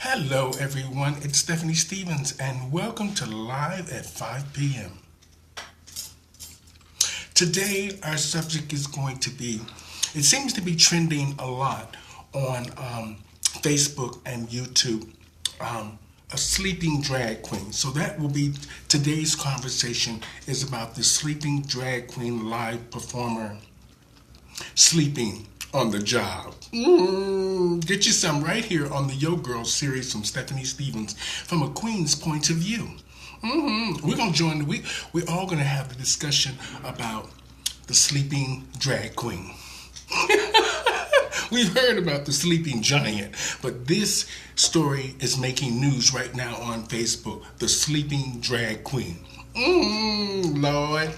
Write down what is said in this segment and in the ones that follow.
Hello, everyone. It's Stephanie Stevens, and welcome to Live at 5 p.m. Today, our subject is going to be, it seems to be trending a lot on Facebook and YouTube, a sleeping drag queen. So that will be today's conversation is about the sleeping drag queen live performer sleeping on the job. Get you some right here on the Yo Girl series from Stephanie Stevens from a queen's point of view. We're going to join the week. We're all going to have a discussion about the sleeping drag queen. We've heard about the sleeping giant, but this story is making news right now on Facebook. The sleeping drag queen. Lord.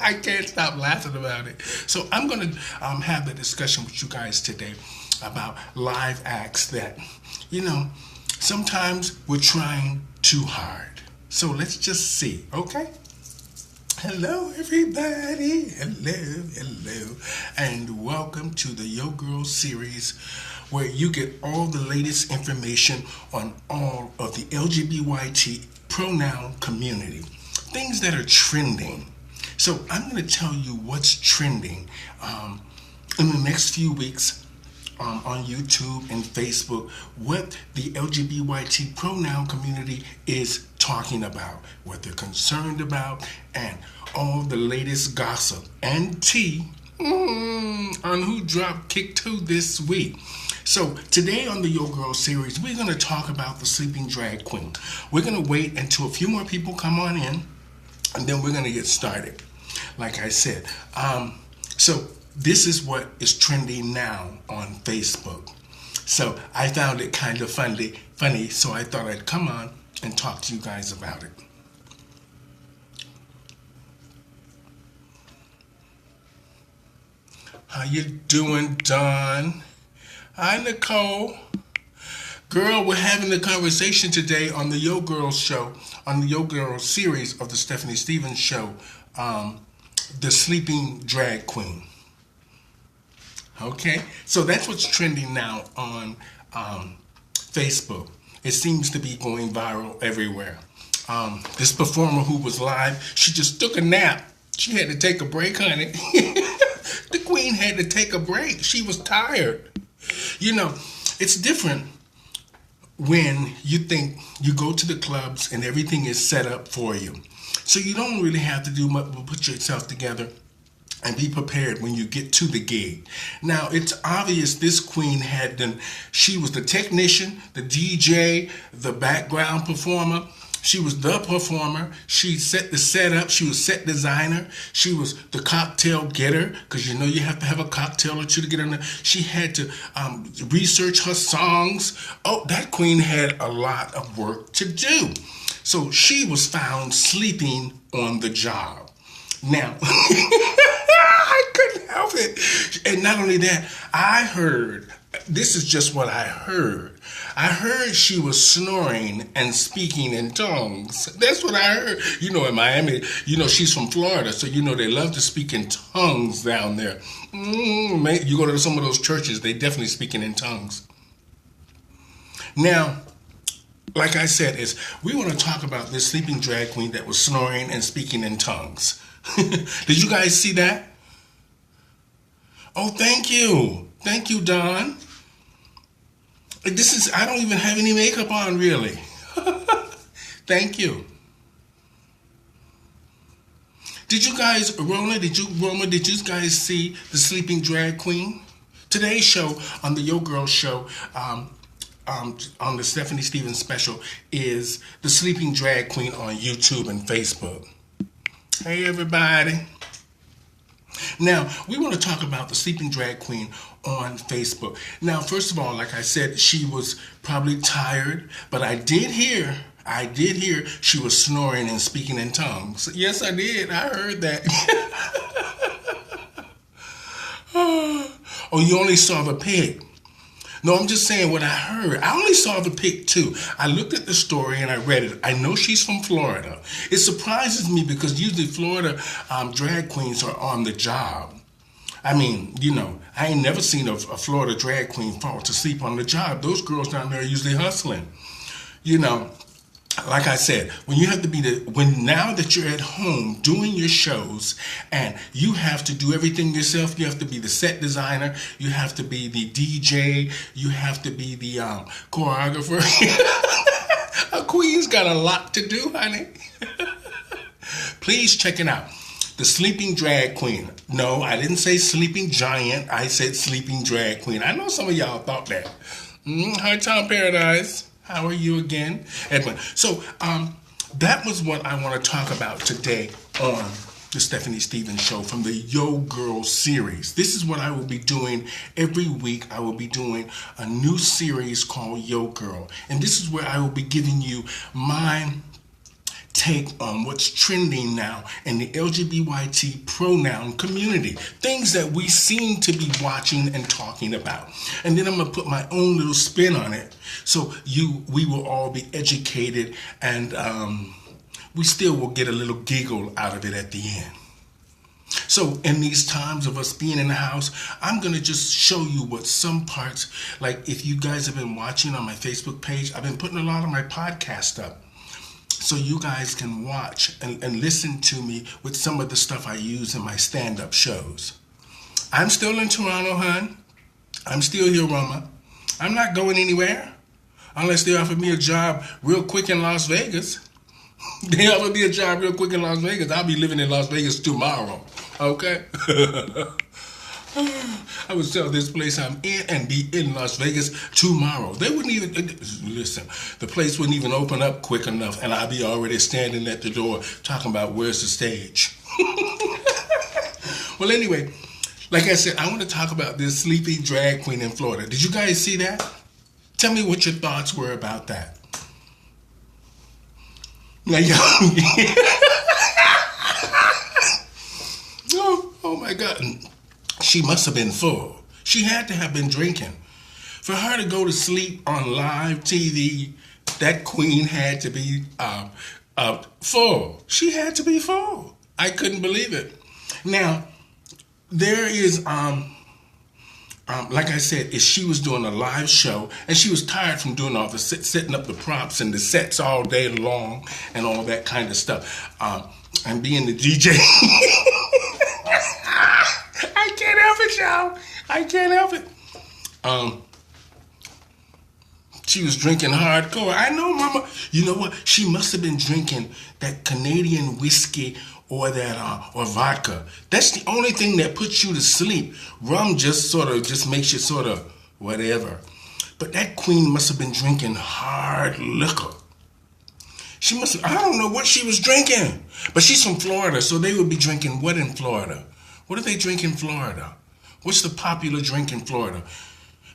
I can't stop laughing about it. So I'm going to have the discussion with you guys today about live acts that, sometimes we're trying too hard. So let's just see, okay? Hello, everybody. Hello. And welcome to the Yo Girl series where you get all the latest information on all of the LGBT pronoun community. Things that are trending. So I'm going to tell you what's trending in the next few weeks on YouTube and Facebook, what the LGBT pronoun community is talking about, what they're concerned about, and all the latest gossip and tea on who dropped Kick 2 this week. So today on the Yo Girl series, we're going to talk about the sleeping drag queen. We're going to wait until a few more people come on in, and then we're going to get started. Like I said, so this is what is trending now on Facebook. So I found it kind of funny, so I thought I'd come on and talk to you guys about it. How you doing, Dawn? Hi, Nicole. Girl, we're having a conversation today on the Yo Girl show, on the Yo Girl series of the Stephanie Stevens show, the sleeping drag queen. Okay, so that's what's trending now on Facebook. It seems to be going viral everywhere. This performer who was live, she just took a nap. She had to take a break, honey. The queen had to take a break. She was tired. It's different when you think you go to the clubs and everything is set up for you. So you don't really have to do much but put yourself together and be prepared when you get to the gig. Now, it's obvious this queen she was the technician, the DJ, the background performer. She was the performer. She set the setup. She was set designer. She was the cocktail getter, because you have to have a cocktail or two to get on there. She had to research her songs. Oh, that queen had a lot of work to do. So she was found sleeping on the job. Now, I couldn't help it. And not only that, this is just what I heard. I heard she was snoring and speaking in tongues. That's what I heard. In Miami, she's from Florida, so they love to speak in tongues down there. You go to some of those churches, they definitely speaking in tongues. Now, like I said, we want to talk about this sleeping drag queen that was snoring and speaking in tongues. Did you guys see that? Oh, thank you. Thank you, Dawn. I don't even have any makeup on, really. Thank you. Did you guys, Roma, did you guys see the sleeping drag queen? Today's show on the Yo Girl show, on the Stephanie Stevens special, is the sleeping drag queen on YouTube and Facebook. Hey, everybody. Now, we want to talk about the sleeping drag queen on Facebook. Now, first of all, like I said, she was probably tired, but I did hear she was snoring and speaking in tongues. Yes, I did. I heard that. Oh, you only saw the pic. No, I'm just saying what I heard. I only saw the pic too. I looked at the story and I read it. I know she's from Florida. It surprises me because usually Florida drag queens are on the job. I mean, you know, I ain't never seen a Florida drag queen fall to sleep on the job. Those girls down there are usually hustling. You know, like I said, when you have to be when now that you're at home doing your shows and you have to do everything yourself, you have to be the set designer, you have to be the DJ, you have to be the choreographer. A queen's got a lot to do, honey. Please check it out. The Sleeping Drag Queen. No, I didn't say Sleeping Giant. I said Sleeping Drag Queen. I know some of y'all thought that. Hi, Tom Paradise. How are you again? Edwin. So, that was what I want to talk about today on the Stephanie Stevens Show from the Yo Girl series. This is what I will be doing every week. I will be doing a new series called Yo Girl. And this is where I will be giving you my take on what's trending now in the LGBT pronoun community. Things that we seem to be watching and talking about. And then I'm going to put my own little spin on it. So we will all be educated and we still will get a little giggle out of it at the end. So in these times of us being in the house, I'm going to just show you what some parts, like if you guys have been watching on my Facebook page, I've been putting a lot of my podcast up. So you guys can watch and listen to me with some of the stuff I use in my stand-up shows. I'm still in Toronto, hon. I'm still here, Roma. I'm not going anywhere unless they offer me a job real quick in Las Vegas. They offer me a job real quick in Las Vegas. I'll be living in Las Vegas tomorrow, okay? I would sell this place I'm in and be in Las Vegas tomorrow. They wouldn't even, listen, the place wouldn't even open up quick enough and I'd be already standing at the door talking about where's the stage. Well, anyway, like I said, I want to talk about this sleeping drag queen in Florida. Did you guys see that? Tell me what your thoughts were about that. Now, oh my God. She must have been full. She had to have been drinking. For her to go to sleep on live TV, that queen had to be full. She had to be full. I couldn't believe it. Now, there is, like I said, she was doing a live show, and she was tired from doing all the setting up the props and the sets all day long and all that kind of stuff, and being the DJ. I can't help it, y'all. I can't help it. She was drinking hardcore. I know, Mama. You know what? She must have been drinking that Canadian whiskey or that or vodka. That's the only thing that puts you to sleep. Rum just makes you sort of whatever. But that queen must have been drinking hard liquor. She must have, I don't know what she was drinking. But she's from Florida, so they would be drinking what in Florida? What do they drink in Florida? What's the popular drink in Florida?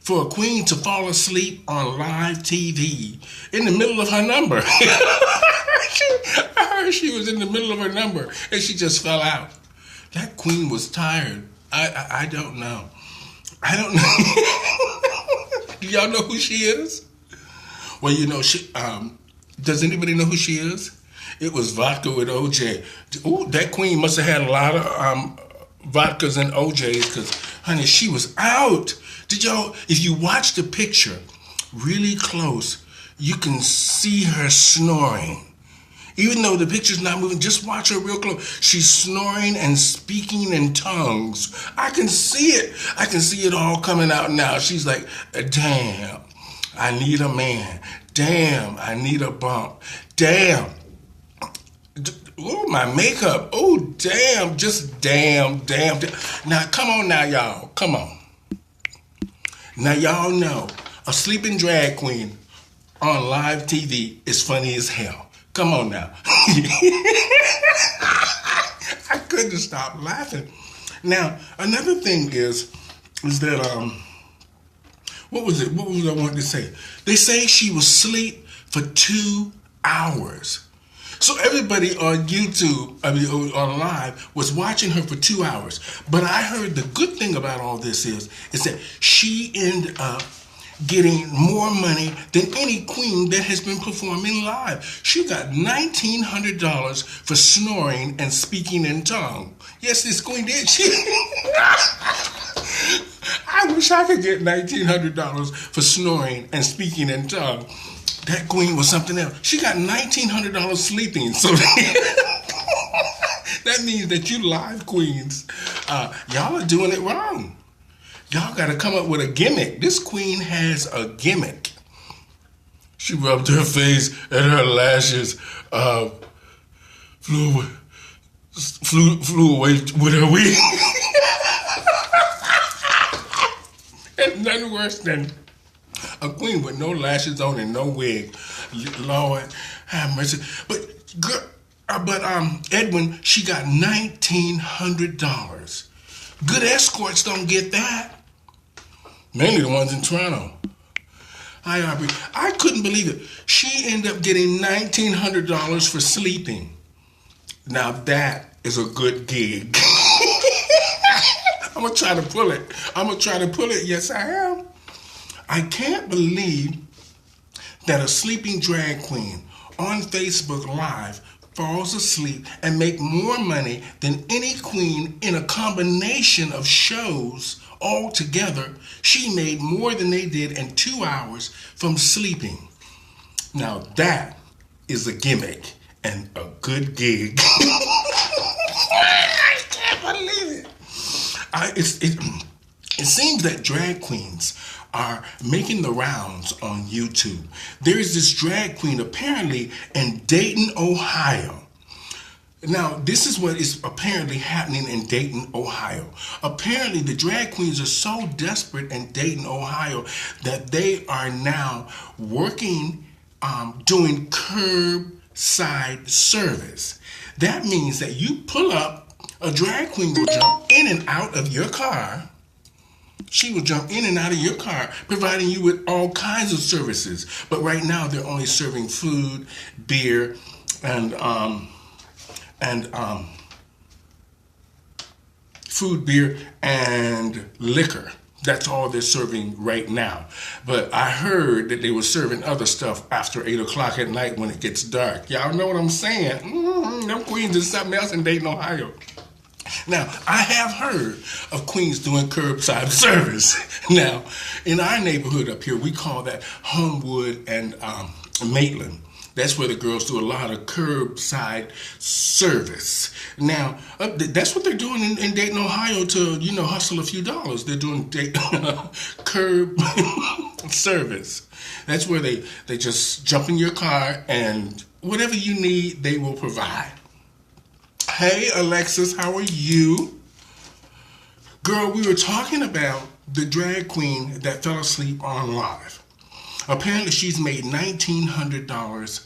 For a queen to fall asleep on live TV in the middle of her number. I heard she was in the middle of her number and she just fell out. That queen was tired. I don't know. I don't know. Do y'all know who she is? Well, you know, does anybody know who she is? It was Vodka with OJ. Ooh, that queen must have had a lot of vodkas and OJs because, honey, she was out. Did y'all, if you watch the picture really close, you can see her snoring. Even though the picture's not moving, just watch her real close. She's snoring and speaking in tongues. I can see it. I can see it all coming out now. She's like, damn, I need a man. Damn, I need a bump. Damn. Oh, my makeup. Oh, damn. Just damn. Now, come on now, y'all. Come on. Now, y'all know a sleeping drag queen on live TV is funny as hell. Come on now. I couldn't stop laughing. Now, another thing is that, what was it? What was I wanting to say? They say she was asleep for 2 hours. So everybody on YouTube, on live, was watching her for 2 hours. But I heard the good thing about all this is that she ended up getting more money than any queen that has been performing live. She got $1,900 for snoring and speaking in tongue. Yes, this queen did. I wish I could get $1,900 for snoring and speaking in tongue. That queen was something else. She got $1,900 sleeping. So that means that you live queens, y'all are doing it wrong. Y'all got to come up with a gimmick. This queen has a gimmick. She rubbed her face and her lashes flew away with her wig. There's nothing worse than a queen with no lashes on and no wig. Lord have mercy. But Edwin, she got $1,900. Good escorts don't get that. Mainly the ones in Toronto. Hi, Aubrey. I couldn't believe it. She ended up getting $1,900 for sleeping. Now that is a good gig. I'm going to try to pull it. Yes, I am. I can't believe that a sleeping drag queen on Facebook Live falls asleep and make more money than any queen in a combination of shows all together. She made more than they did in 2 hours from sleeping. Now that is a gimmick and a good gig. I can't believe it. It seems that drag queens are making the rounds on YouTube. There is this drag queen apparently in Dayton, Ohio. Now, this is what is apparently happening in Dayton, Ohio. Apparently, the drag queens are so desperate in Dayton, Ohio, that they are now working, doing curbside service. That means that you pull up, a drag queen will jump in and out of your car. She will jump in and out of your car, providing you with all kinds of services. But right now, they're only serving food, beer, and food, beer, and liquor. That's all they're serving right now. But I heard that they were serving other stuff after 8 o'clock at night when it gets dark. Y'all know what I'm saying? Them queens is something else in Dayton, Ohio. Now, I have heard of queens doing curbside service. Now, in our neighborhood up here, we call that Homewood and Maitland. That's where the girls do a lot of curbside service. Now, that's what they're doing in Dayton, Ohio to, hustle a few dollars. They're doing curb service. That's where they just jump in your car and whatever you need, they will provide. Hey, Alexis, how are you? Girl, we were talking about the drag queen that fell asleep on live. Apparently, she's made $1,900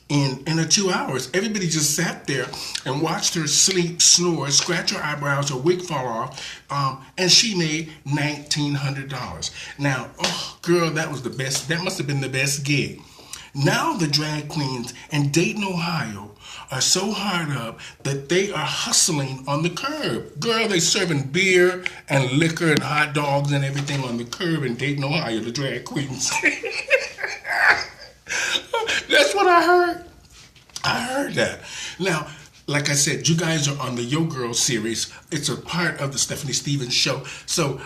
in 2 hours. Everybody just sat there and watched her sleep, snore, scratch her eyebrows, her wig fall off, and she made $1,900. Now, girl, that was the best. That must have been the best gig. Now the drag queens in Dayton, Ohio are so hard up that they are hustling on the curb. Girl, they serving beer and liquor and hot dogs and everything on the curb in Dayton, Ohio, the drag queens. That's what I heard. I heard that. Now, like I said, you guys are on the Yo Girl series. It's a part of the Stephanie Stevens show. So,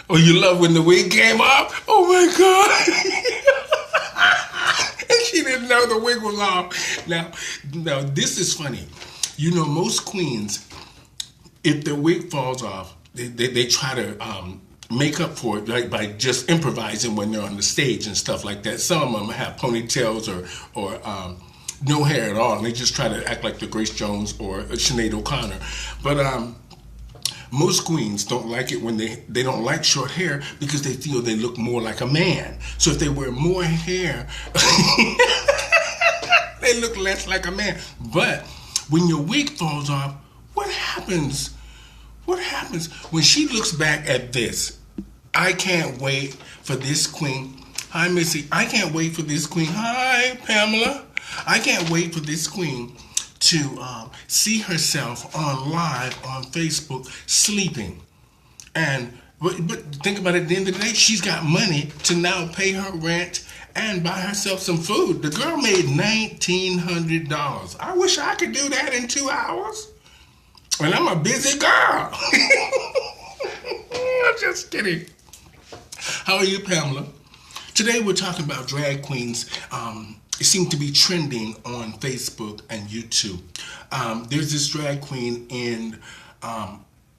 you love when the wig came off? Oh my God. And she didn't know the wig was off. Now, this is funny. Most queens, if their wig falls off, they try to make up for it, like by just improvising when they're on the stage and stuff like that. Some of them have ponytails or no hair at all, and they just try to act like the Grace Jones or Sinead O'Connor. But most queens don't like it when they don't like short hair because they feel they look more like a man. So if they wear more hair, they look less like a man. But when your wig falls off, what happens? What happens when she looks back at this? I can't wait for this queen. Hi, Missy. I can't wait for this queen. Hi, Pamela. I can't wait for this queen to see herself on live on Facebook sleeping. And But think about it, at the end of the day, she's got money to now pay her rent and buy herself some food. The girl made $1,900. I wish I could do that in 2 hours. And I'm a busy girl. I'm just kidding. How are you, Pamela? Today we're talking about drag queens. It seemed to be trending on Facebook and YouTube. There's this drag queen in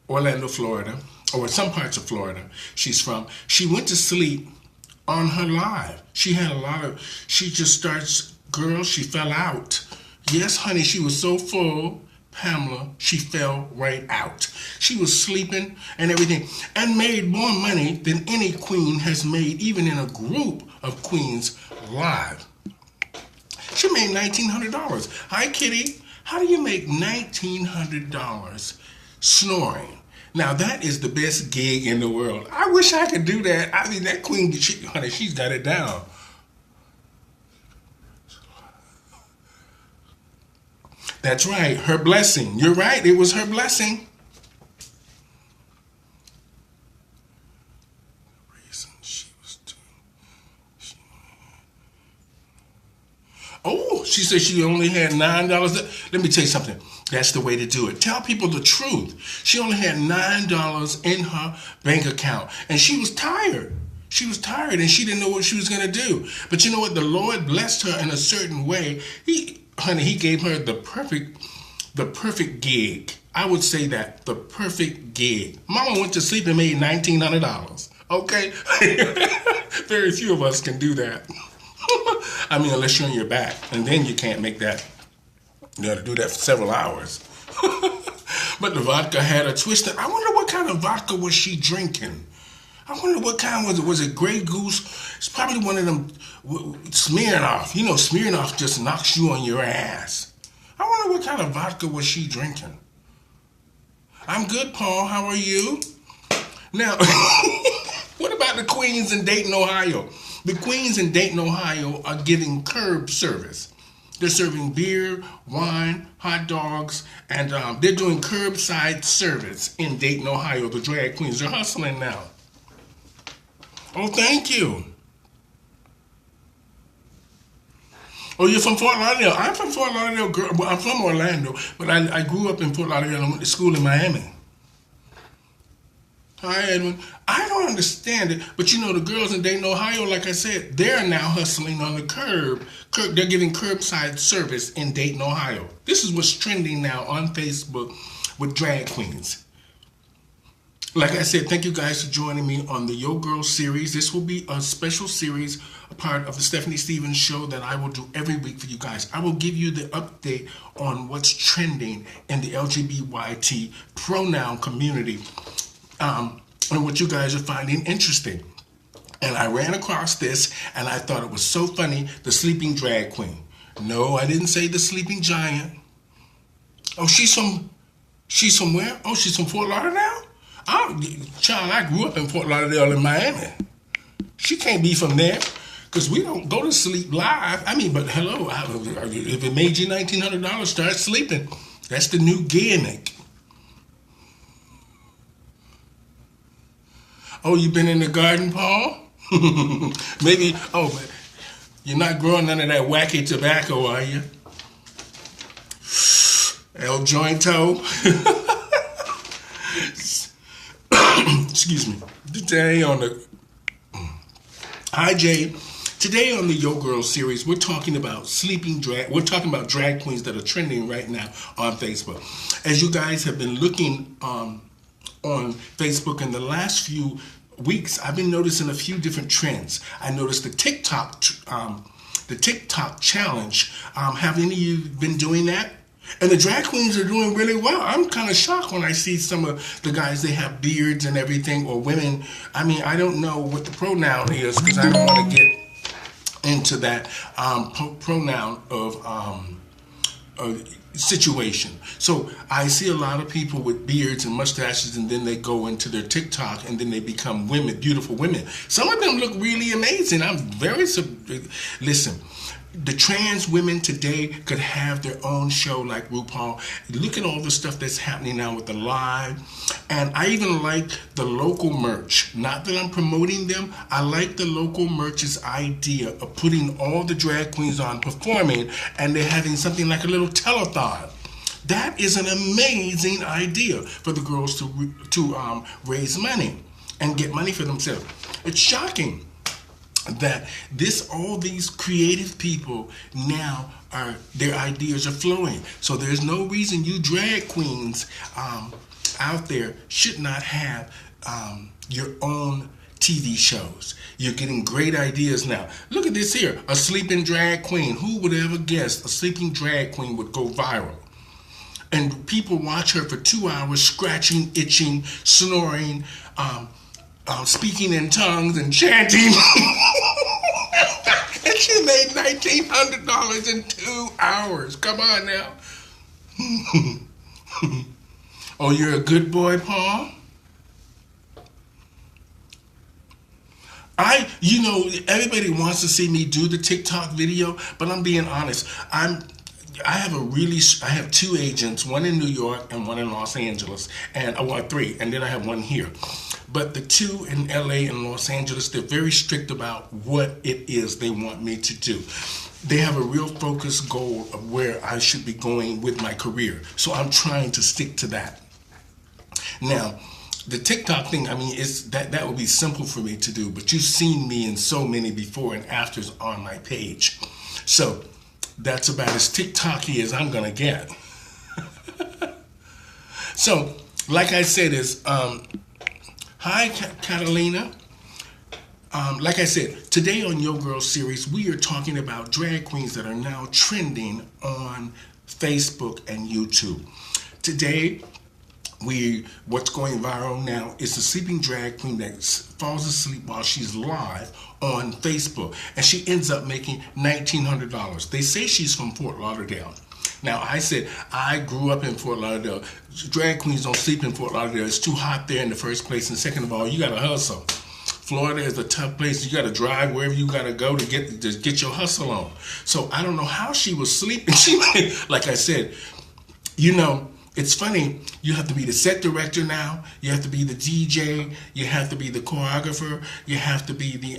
Orlando, Florida, or some parts of Florida she's from. She went to sleep on her live. She just starts, girl, she fell out. Yes, honey, she was so full, Pamela, she fell right out. She was sleeping and everything, and made more money than any queen has made, even in a group of queens live. She made $1,900. Hi, Kitty. How do you make $1,900 snoring? Now, that is the best gig in the world. I wish I could do that. I mean, that queen, honey, she's got it down. That's right, her blessing. You're right, it was her blessing. Oh, she said she only had $9. Let me tell you something. That's the way to do it. Tell people the truth. She only had $9 in her bank account, and she was tired. She was tired, and she didn't know what she was going to do. But you know what? The Lord blessed her in a certain way. He gave her the perfect gig. I would say that, the perfect gig. Mama went to sleep and made $1,900. Okay? Very few of us can do that. I mean, unless you're on your back, and then you can't make that. You got to do that for several hours. But the vodka had a twist. I wonder what kind of vodka was she drinking. I wonder what kind was it. Was it Grey Goose? It's probably one of them Smirnoff. You know, Smirnoff just knocks you on your ass. I wonder what kind of vodka was she drinking. I'm good, Paul. How are you? Now, what about the queens in Dayton, Ohio? The queens in Dayton, Ohio are giving curb service. They're serving beer, wine, hot dogs, and they're doing curbside service in Dayton, Ohio. The drag queens are hustling now. Oh, thank you. Oh, you're from Fort Lauderdale. I'm from Fort Lauderdale, girl. Well, I'm from Orlando, but I grew up in Fort Lauderdale and went to school in Miami. Hi, Edwin. I don't understand it, but you know, the girls in Dayton, Ohio, like I said, they're now hustling on the curb. They're giving curbside service in Dayton, Ohio. This is what's trending now on Facebook with drag queens. Like I said, thank you guys for joining me on the Yo Girl series. This will be a special series, a part of the Stephanie Stevens show that I will do every week for you guys. I will give you the update on what's trending in the LGBT pronoun community. And what you guys are finding interesting. And I ran across this, and I thought it was so funny, the sleeping drag queen. No, I didn't say the sleeping giant. Oh, she's from where? Oh, she's from Fort Lauderdale? Child, I grew up in Fort Lauderdale in Miami. She can't be from there, because we don't go to sleep live. I mean, but hello, if it made you $1,900, start sleeping. That's the new gimmick. Oh, you been in the garden, Paul? Maybe, but you're not growing none of that wacky tobacco, are you? El Jointo. Excuse me. Hi, Jay. Today on the Yo Girl series, we're talking about we're talking about drag queens that are trending right now on Facebook. As you guys have been looking on Facebook in the last few weeks, I've been noticing a few different trends. I noticed the TikTok challenge. Have any of you been doing that? And the drag queens are doing really well. I'm kind of shocked when I see some of the guys, they have beards and everything, or women. I mean, I don't know what the pronoun is, because I don't want to get into that pronoun of situation. So I see a lot of people with beards and mustaches, and then they go into their TikTok, and then they become women, beautiful women. Some of them look really amazing. Listen, The trans women today could have their own show like RuPaul. Look at all the stuff that's happening now with the live. And I even like the local merch. Not that I'm promoting them. I like the local merch's idea of putting all the drag queens on performing, and they're having something like a little telethon. That is an amazing idea for the girls to raise money and get money for themselves. It's shocking that all these creative people now their ideas are flowing. So there's no reason you drag queens out there should not have your own TV shows. You're getting great ideas now. Look at this here, a sleeping drag queen. Who would ever guess a sleeping drag queen would go viral? And people watch her for 2 hours, scratching, itching, snoring, speaking in tongues and chanting. And she made $1,900 in 2 hours. Come on now. Oh, you're a good boy, Paul? Everybody wants to see me do the TikTok video, but I'm being honest. I have 2 agents, one in New York and one in Los Angeles, and 3, and then I have one here. But the 2 in LA and Los Angeles, they're very strict about what it is they want me to do. They have a real focused goal of where I should be going with my career. So I'm trying to stick to that. Now, the TikTok thing, that would be simple for me to do, but you've seen me in so many before and afters on my page. So that's about as TikTok-y as I'm gonna get. So, like I said, hi Catalina. Like I said, today on Yo Girl series, we are talking about drag queens that are now trending on Facebook and YouTube. Today, what's going viral now is the sleeping drag queen that falls asleep while she's live on Facebook, and she ends up making $1,900. They say she's from Fort Lauderdale. Now, I said I grew up in Fort Lauderdale. Drag queens don't sleep in Fort Lauderdale. It's too hot there in the first place, and second of all, you gotta hustle. Florida is a tough place. You gotta drive wherever you gotta go to get your hustle on. So I don't know how she was sleeping. Like I said, it's funny, you have to be the set director now, you have to be the DJ, you have to be the choreographer, you have to be the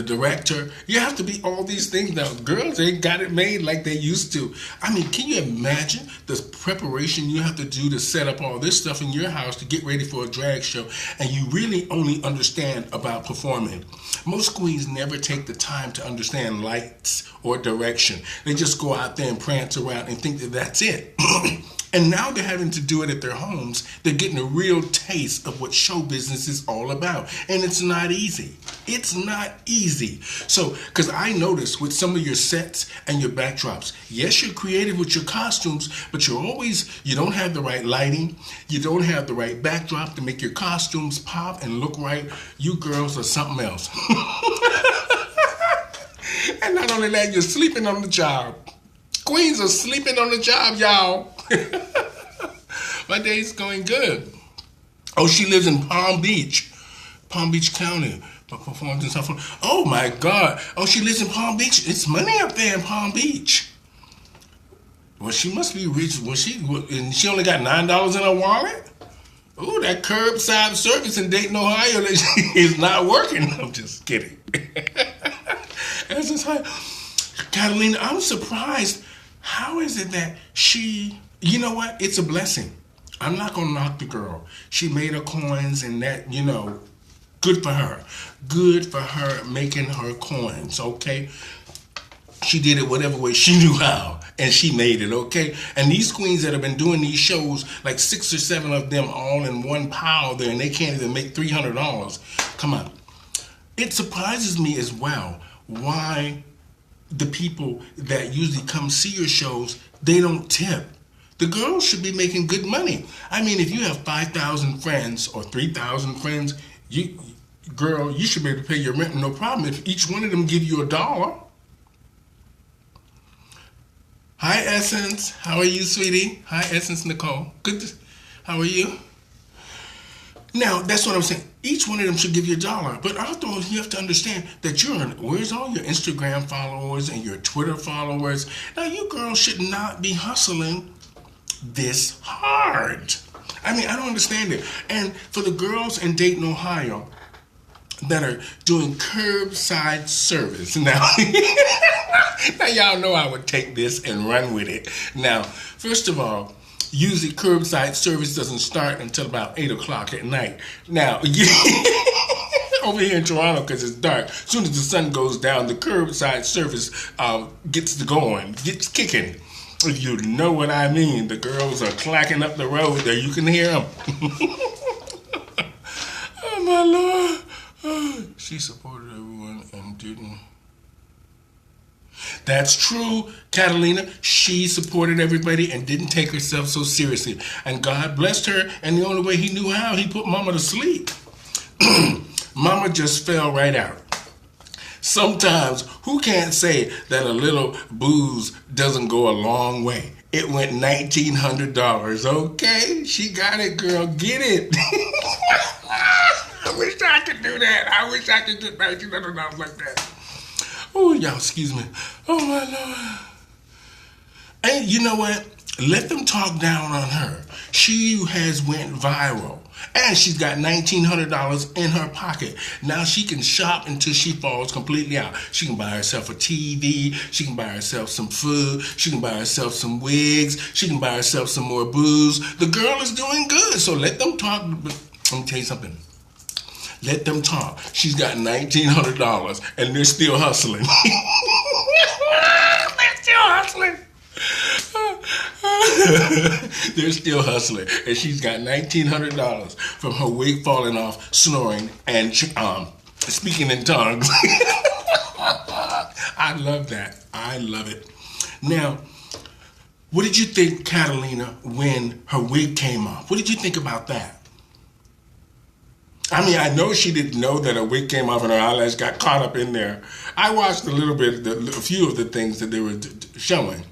director, you have to be all these things now. Girls ain't got it made like they used to. Can you imagine the preparation you have to do to set up all this stuff in your house to get ready for a drag show, and you really only understand about performing? Most queens never take the time to understand lights or direction. They just go out there and prance around and think that that's it. And now they're having to do it at their homes. They're getting a real taste of what show business is all about. And it's not easy. It's not easy. So, because I noticed with some of your sets and your backdrops, yes, you're creative with your costumes, but you don't have the right lighting. You don't have the right backdrop to make your costumes pop and look right. You girls are something else. And not only that, you're sleeping on the job. Queens are sleeping on the job, y'all. My day's going good. Oh, she lives in Palm Beach County, but performs in South Florida. Oh my God. Oh, she lives in Palm Beach. It's money up there in Palm Beach. Well, she must be rich. And she only got $9 in her wallet? Ooh, that curbside service in Dayton, Ohio is not working. I'm just kidding. That's just how, Catalina, I'm surprised. How is it that you know what? It's a blessing. I'm not going to knock the girl. She made her coins, and that, good for her. Good for her making her coins, okay? She did it whatever way she knew how, and she made it, okay? And these queens that have been doing these shows, like 6 or 7 of them all in one pile there, and they can't even make $300. Come on. It surprises me as well why the people that usually come see your shows, they don't tip. The girls should be making good money. If you have 5,000 friends or 3,000 friends, you should be able to pay your rent no problem if each one of them give you $1. Hi, Essence. How are you, sweetie? Hi, Essence Nicole. Good. How are you? Now, that's what I'm saying. Each one of them should give you $1. But also, you have to understand that where's all your Instagram followers and your Twitter followers? Now, you girls should not be hustling this hard. I mean, I don't understand it. And for the girls in Dayton, Ohio, that are doing curbside service. Now, now y'all know I would take this and run with it. Now, first of all, usually curbside service doesn't start until about 8 o'clock at night. Now, over here in Toronto, because it's dark, as soon as the sun goes down, the curbside service gets going, gets kicking. If you know what I mean, the girls are clacking up the road there. You can hear them. Oh, my Lord. She supported everyone and didn't. That's true, Catalina. She supported everybody and didn't take herself so seriously. And God blessed her, and the only way he knew how, he put Mama to sleep. Mama just fell right out. Sometimes, who can't say that a little booze doesn't go a long way? It went $1,900. Okay, she got it, girl. Get it. I wish I could do that. I wish I could get $1,900 like that. Oh, y'all, excuse me. Oh, my Lord. And you know what? Let them talk down on her. She has went viral. And she's got $1,900 in her pocket. Now she can shop until she falls completely out. She can buy herself a TV. She can buy herself some food. She can buy herself some wigs. She can buy herself some more booze. The girl is doing good. So let them talk. Let me tell you something. Let them talk. She's got $1,900 and they're still hustling. They're still hustling. They're still hustling. And she's got $1,900 from her wig falling off, snoring, and speaking in tongues. I love that. I love it. Now, what did you think, Catalina, when her wig came off? What did you think about that? I mean, I know she didn't know that her wig came off and her eyelash got caught up in there. I watched a little bit, a few of the things that they were showing.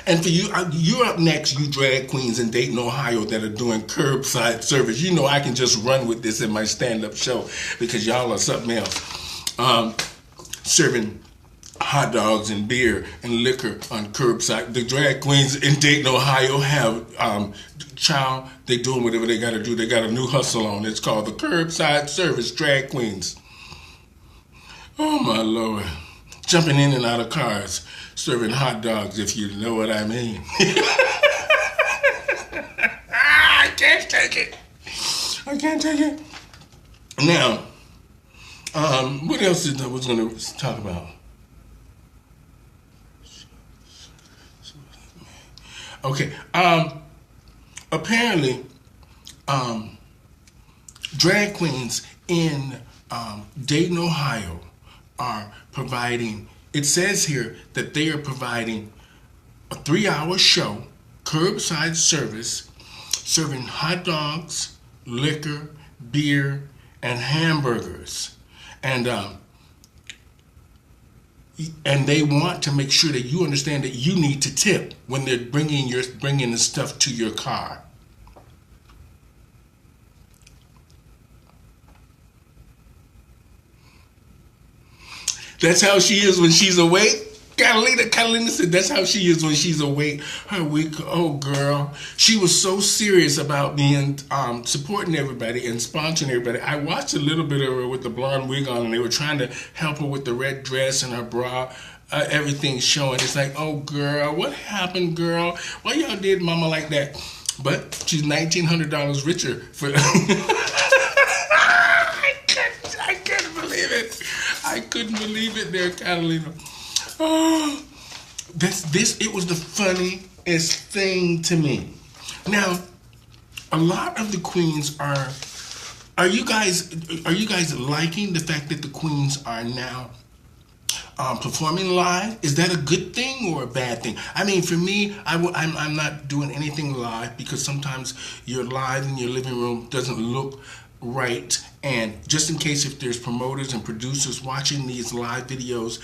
And for you, you're up next, you drag queens in Dayton, Ohio that are doing curbside service. You know I can just run with this in my stand-up show because y'all are something else. Serving hot dogs and beer and liquor on curbside. The drag queens in Dayton, Ohio have, they're doing whatever they got to do. They got a new hustle on. It's called the Curbside Service Drag Queens. Oh, my Lord. Jumping in and out of cars, serving hot dogs, if you know what I mean. I can't take it. I can't take it. Now, what else I was going to talk about? Okay, apparently, drag queens in Dayton, Ohio are providing, it says here that they are providing a 3-hour show, curbside service, serving hot dogs, liquor, beer, and hamburgers. And they want to make sure that you understand that you need to tip when they're bringing the stuff to your car. That's how she is when she's awake. Catalina said that's how she is when she's awake. Her week, oh girl, she was so serious about being supporting everybody and sponsoring everybody. I watched a little bit of her with the blonde wig on, and they were trying to help her with the red dress and her bra. Everything showing. It's like, oh girl, what happened, girl? Why y'all did Mama like that? But she's $1,900 richer for. I couldn't believe it. I couldn't believe it, there, Catalina. Oh, it was the funniest thing to me. Now, a lot of the queens are you guys liking the fact that the queens are now performing live? Is that a good thing or a bad thing? I mean, for me, I'm not doing anything live because sometimes your live in your living room doesn't look right. And just in case if there's promoters and producers watching these live videos,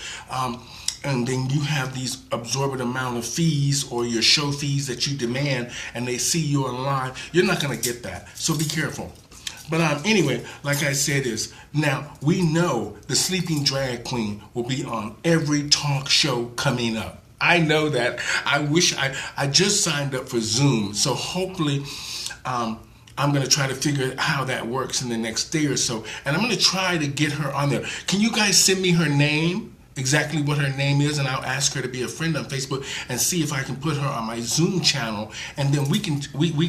and then you have these absorbent amount of fees or your show fees that you demand, and they see you on live, you're not going to get that. So be careful. But anyway, like I said, is now we know the Sleeping Drag Queen will be on every talk show coming up. I know that. I wish I just signed up for Zoom, so hopefully I'm going to try to figure out how that works in the next day or so, and I'm going to try to get her on there. Can you guys send me her name, exactly what her name is, and I'll ask her to be a friend on Facebook and see if I can put her on my Zoom channel, and then we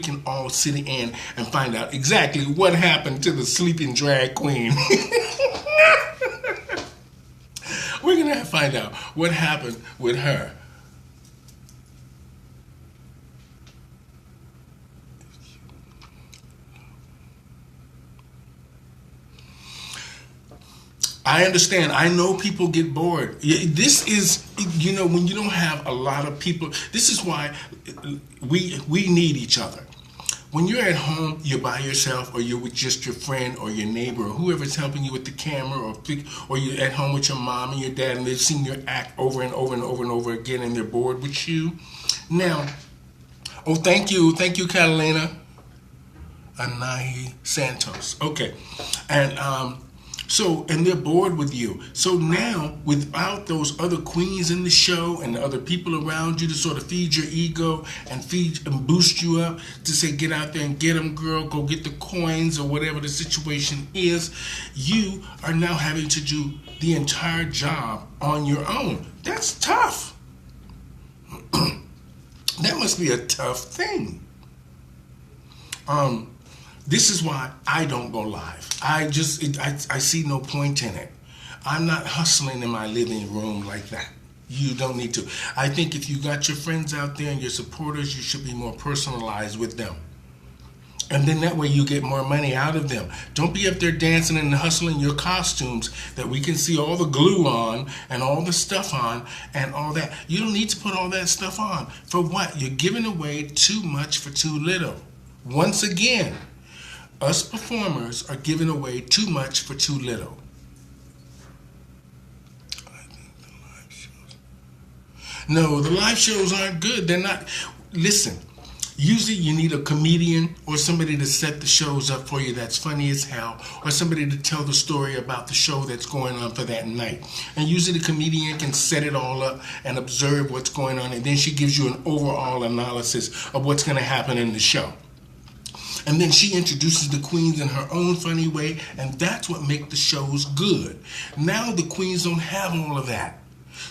can all sit in and find out exactly what happened to the Sleeping Drag Queen. We're going to find out what happened with her. I understand. I know people get bored. This is, when you don't have a lot of people, this is why we need each other. When you're at home, you're by yourself, or you're with just your friend or your neighbor or whoever's helping you with the camera, or you're at home with your mom and your dad, and they've seen your act over and over and over and over again, and they're bored with you. Now, thank you, Catalina. Anahi Santos. Okay. And they're bored with you. So now, without those other queens in the show and the other people around you to sort of feed your ego and feed and boost you up to say, get out there and get them, girl, go get the coins or whatever the situation is, you are now having to do the entire job on your own. That's tough. That must be a tough thing. This is why I don't go live. I see no point in it. I'm not hustling in my living room like that. You don't need to. I think if you got your friends out there and your supporters, you should be more personalized with them. And then that way you get more money out of them. Don't be up there dancing and hustling your costumes that we can see all the glue on and all the stuff on and all that. You don't need to put all that stuff on. For what? You're giving away too much for too little. Once again, us performers are giving away too much for too little. I think the live shows. No, the live shows aren't good. They're not. Listen, usually you need a comedian or somebody to set the shows up for you that's funny as hell, or somebody to tell the story about the show that's going on for that night. And usually the comedian can set it all up and observe what's going on, and then she gives you an overall analysis of what's going to happen in the show. And then she introduces the queens in her own funny way, and that's what makes the shows good. Now the queens don't have all of that.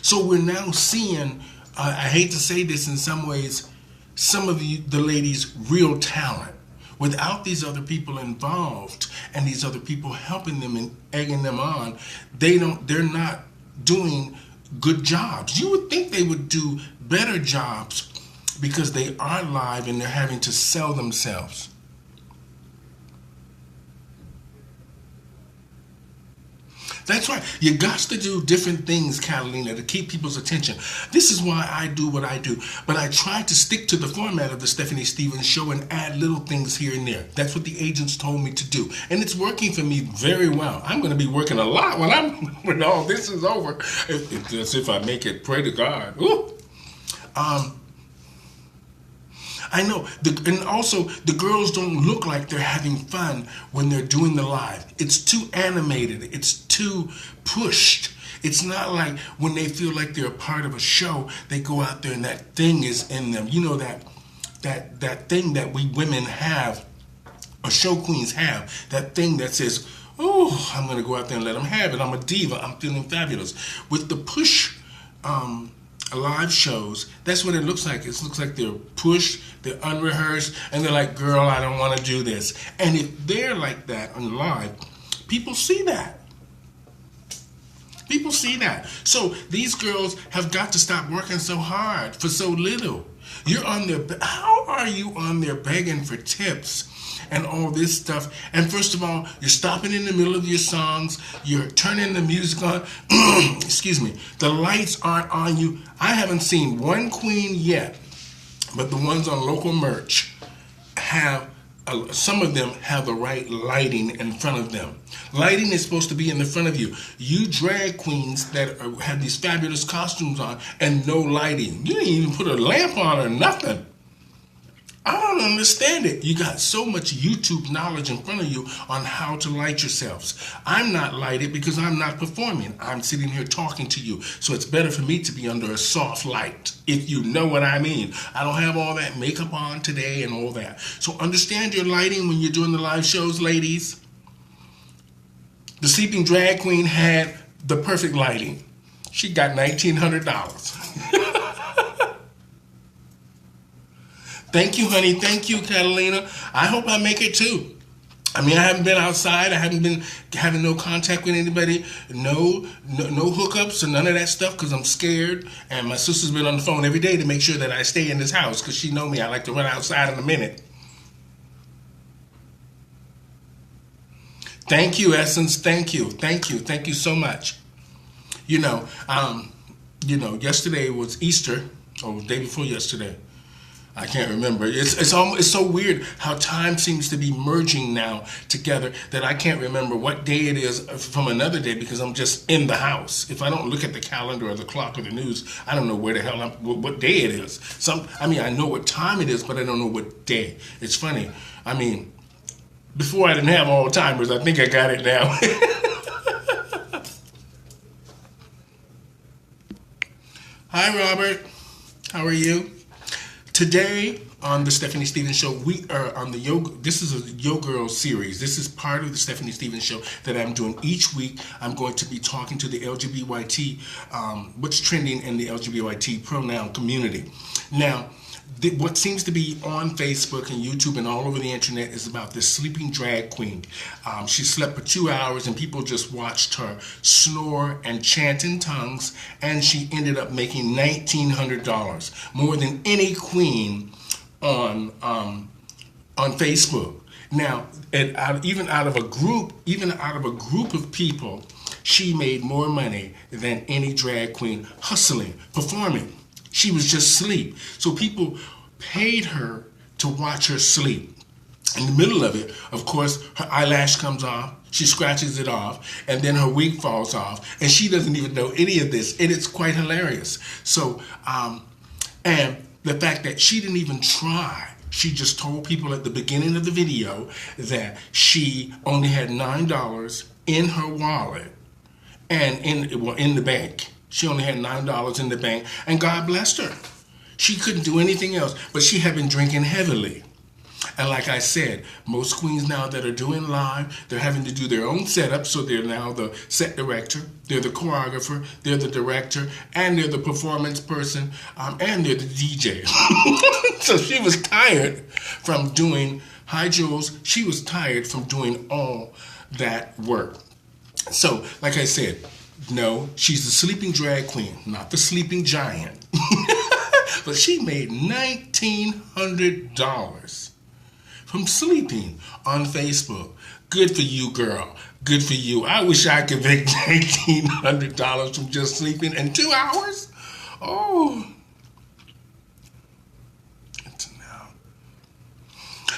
So we're now seeing, I hate to say this in some ways, some of the ladies' real talent. Without these other people involved and these other people helping them and egging them on, they're not doing good jobs. You would think they would do better jobs because they are live and they're having to sell themselves. That's right. You got to do different things, Catalina, to keep people's attention. This is why I do what I do. But I try to stick to the format of the Stephanie Stevens Show and add little things here and there. That's what the agents told me to do. And it's working for me very well. I'm going to be working a lot when all this is over. If I make it, pray to God. Ooh. I know, and also the girls don't look like they're having fun when they're doing the live. It's too animated. It's too pushed. It's not like when they feel like they're a part of a show, they go out there and that thing is in them. You know, that thing that we women have, or show queens have, that thing that says, oh, I'm going to go out there and let them have it. I'm a diva. I'm feeling fabulous. With the push live shows, that's what it looks like. It looks like they're pushed, they're unrehearsed, and they're like, girl, I don't want to do this. And if they're like that on live, people see that. People see that. So these girls have got to stop working so hard for so little. You're on there. How are you on there begging for tips and all this stuff? And first of all, you're stopping in the middle of your songs. You're turning the music on. Excuse me. The lights aren't on you. I haven't seen one queen yet, but the ones on local merch have some of them have the right lighting in front of them. Lighting is supposed to be in the front of you. You drag queens that have these fabulous costumes on and no lighting. You didn't even put a lamp on or nothing. I don't understand it. You got so much YouTube knowledge in front of you on how to light yourselves. I'm not lighted because I'm not performing. I'm sitting here talking to you. So it's better for me to be under a soft light, if you know what I mean. I don't have all that makeup on today and all that. So understand your lighting when you're doing the live shows, ladies. The Sleeping Drag Queen had the perfect lighting. She got $1,900. Thank you, honey. Thank you, Catalina. I hope I make it too. I mean, I haven't been outside. I haven't been having no contact with anybody. No hookups or none of that stuff because I'm scared. And my sister's been on the phone every day to make sure that I stay in this house because she know me. I like to run outside in a minute. Thank you, Essence. Thank you. Thank you. Thank you so much. Yesterday was Easter, or the day before yesterday. I can't remember. It's so weird how time seems to be merging now together that I can't remember what day it is from another day because I'm just in the house. If I don't look at the calendar or the clock or the news, I don't know where the hell what day it is. I know what time it is, but I don't know what day. It's funny. I mean, before I didn't have Alzheimer's. I think I got it now. Hi, Robert. How are you? Today on the Stephanie Stevens Show, we are on the yoga. This is a Yo Girl series. This is part of the Stephanie Stevens Show that I'm doing each week. I'm going to be talking to the LGBT, what's trending in the LGBT pronoun community. Now, what seems to be on Facebook and YouTube and all over the internet is about this sleeping drag queen. She slept for 2 hours and people just watched her snore and chant in tongues, and she ended up making $1,900, more than any queen on Facebook. Now, even out of a group of people, she made more money than any drag queen hustling, performing. She was just asleep. So people paid her to watch her sleep. In the middle of it, of course, her eyelash comes off. She scratches it off, and then her wig falls off, and she doesn't even know any of this. And it's quite hilarious. So, and the fact that she didn't even try. She just told people at the beginning of the video that she only had $9 in her wallet and in the bank. She only had $9 in the bank, and God blessed her. She couldn't do anything else, but she had been drinking heavily. And like I said, most queens now that are doing live, they're having to do their own setup, so they're now the set director, they're the choreographer, they're the director, and they're the performance person, and they're the DJ. So she was tired from doing, hi Jules, she was tired from doing all that work. So, like I said, no, she's the sleeping drag queen, not the sleeping giant. But she made $1,900 from sleeping on Facebook. Good for you, girl. Good for you. I wish I could make $1,900 from just sleeping in 2 hours. Oh.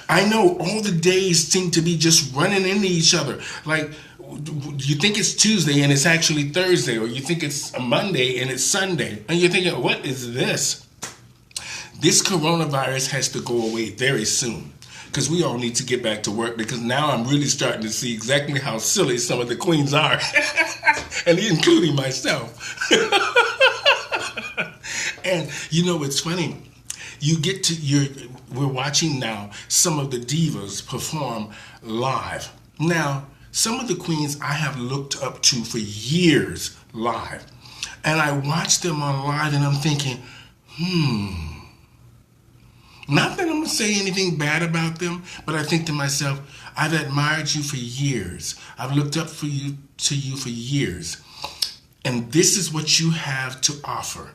I know all the days seem to be just running into each other. Like, you think it's Tuesday and it's actually Thursday, or you think it's a Monday and it's Sunday, and you're thinking, what is this? This coronavirus has to go away very soon, because we all need to get back to work, because now I'm really starting to see exactly how silly some of the queens are, and including myself. And it's funny. We're watching now some of the divas perform live. Now, some of the queens I have looked up to for years live. And I watch them on live and I'm thinking, not that I'm going to say anything bad about them, but I think to myself, I've admired you for years. I've looked up to you for years. And this is what you have to offer.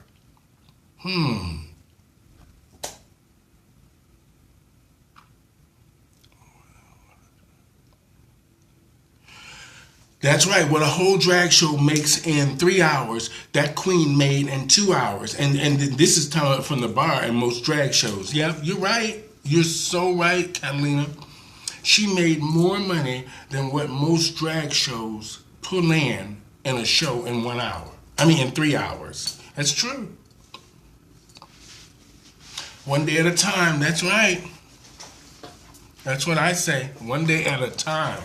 That's right. What a whole drag show makes in 3 hours, that queen made in 2 hours. And this is talent from the bar in most drag shows. Yeah, you're right. You're so right, Catalina. She made more money than what most drag shows pull in a show in 1 hour. I mean, in 3 hours. That's true. One day at a time, that's right. That's what I say. One day at a time.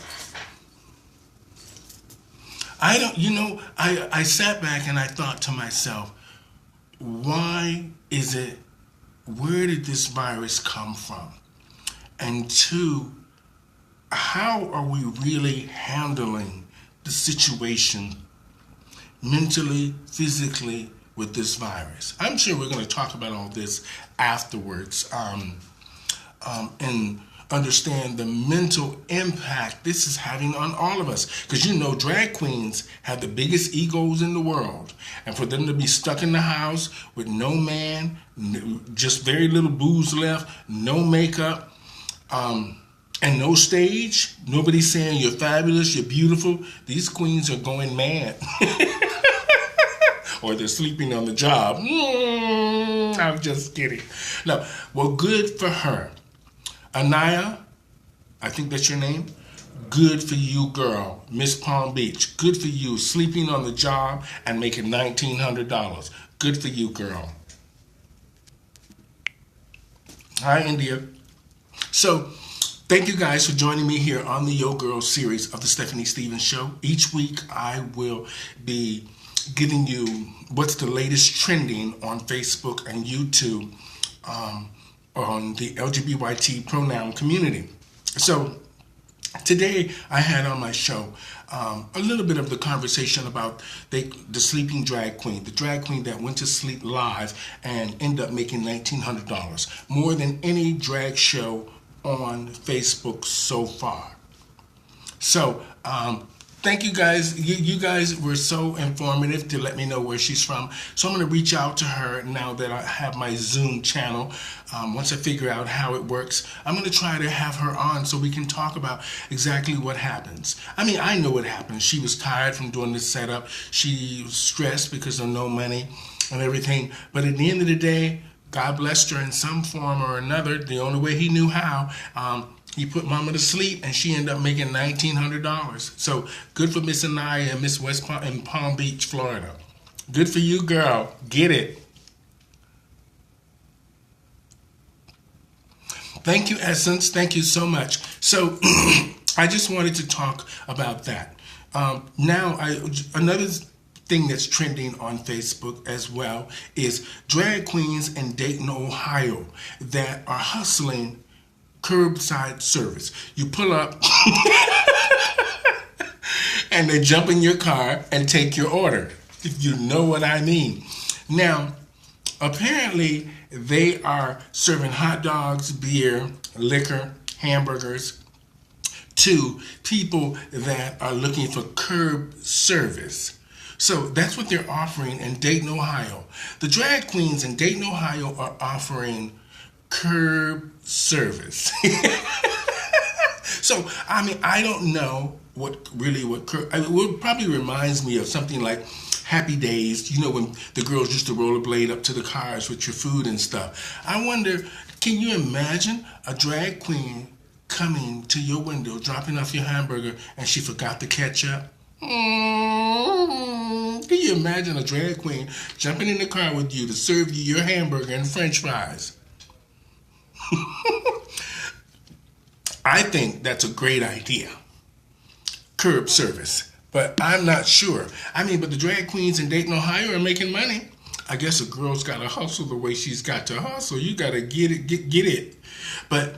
I sat back and I thought to myself, why is it, where did this virus come from? And two, how are we really handling the situation mentally, physically with this virus? I'm sure we're going to talk about all this afterwards and understand the mental impact this is having on all of us. Because drag queens have the biggest egos in the world. And for them to be stuck in the house with no man, just very little booze left, no makeup, and no stage, nobody saying you're fabulous, you're beautiful, these queens are going mad. Or they're sleeping on the job. I'm just kidding. No, well, good for her. Anaya, I think that's your name. Good for you, girl. Miss Palm Beach. Good for you. Sleeping on the job and making $1,900. Good for you, girl. Hi, India. So, thank you guys for joining me here on the Yo Girl series of the Stephanie Stevens Show. Each week, I will be giving you what's the latest trending on Facebook and YouTube on the LGBT pronoun community. So today I had on my show a little bit of the conversation about the sleeping drag queen, the drag queen that went to sleep live and ended up making $1,900, more than any drag show on Facebook so far. So thank you guys. You guys were so informative to let me know where she's from. So I'm going to reach out to her now that I have my Zoom channel. Once I figure out how it works, I'm going to try to have her on so we can talk about exactly what happens. I mean, I know what happened. She was tired from doing this setup. She was stressed because of no money and everything. But at the end of the day, God blessed her in some form or another. The only way he knew how. He put mama to sleep, and she ended up making $1,900. So good for Miss Anaya and Miss West Palm in Palm Beach, Florida. Good for you, girl. Get it. Thank you, Essence. Thank you so much. So I just wanted to talk about that. Another thing that's trending on Facebook as well is drag queens in Dayton, Ohio that are hustling curbside service. You pull up and they jump in your car and take your order, if you know what I mean. Now, apparently they are serving hot dogs, beer, liquor, hamburgers to people that are looking for curb service. So that's what they're offering in Dayton, Ohio. The drag queens in Dayton, Ohio are offering curb service. So, I mean, I don't know it would probably reminds me of something like Happy Days, when the girls used to rollerblade up to the cars with your food and stuff. I wonder, can you imagine a drag queen coming to your window, dropping off your hamburger, and she forgot the ketchup? Can you imagine a drag queen jumping in the car with you to serve you your hamburger and french fries? I think that's a great idea. Curb service. But I'm not sure. I mean, but the drag queens in Dayton, Ohio are making money. I guess a girl's got to hustle the way she's got to hustle. You got to get it. But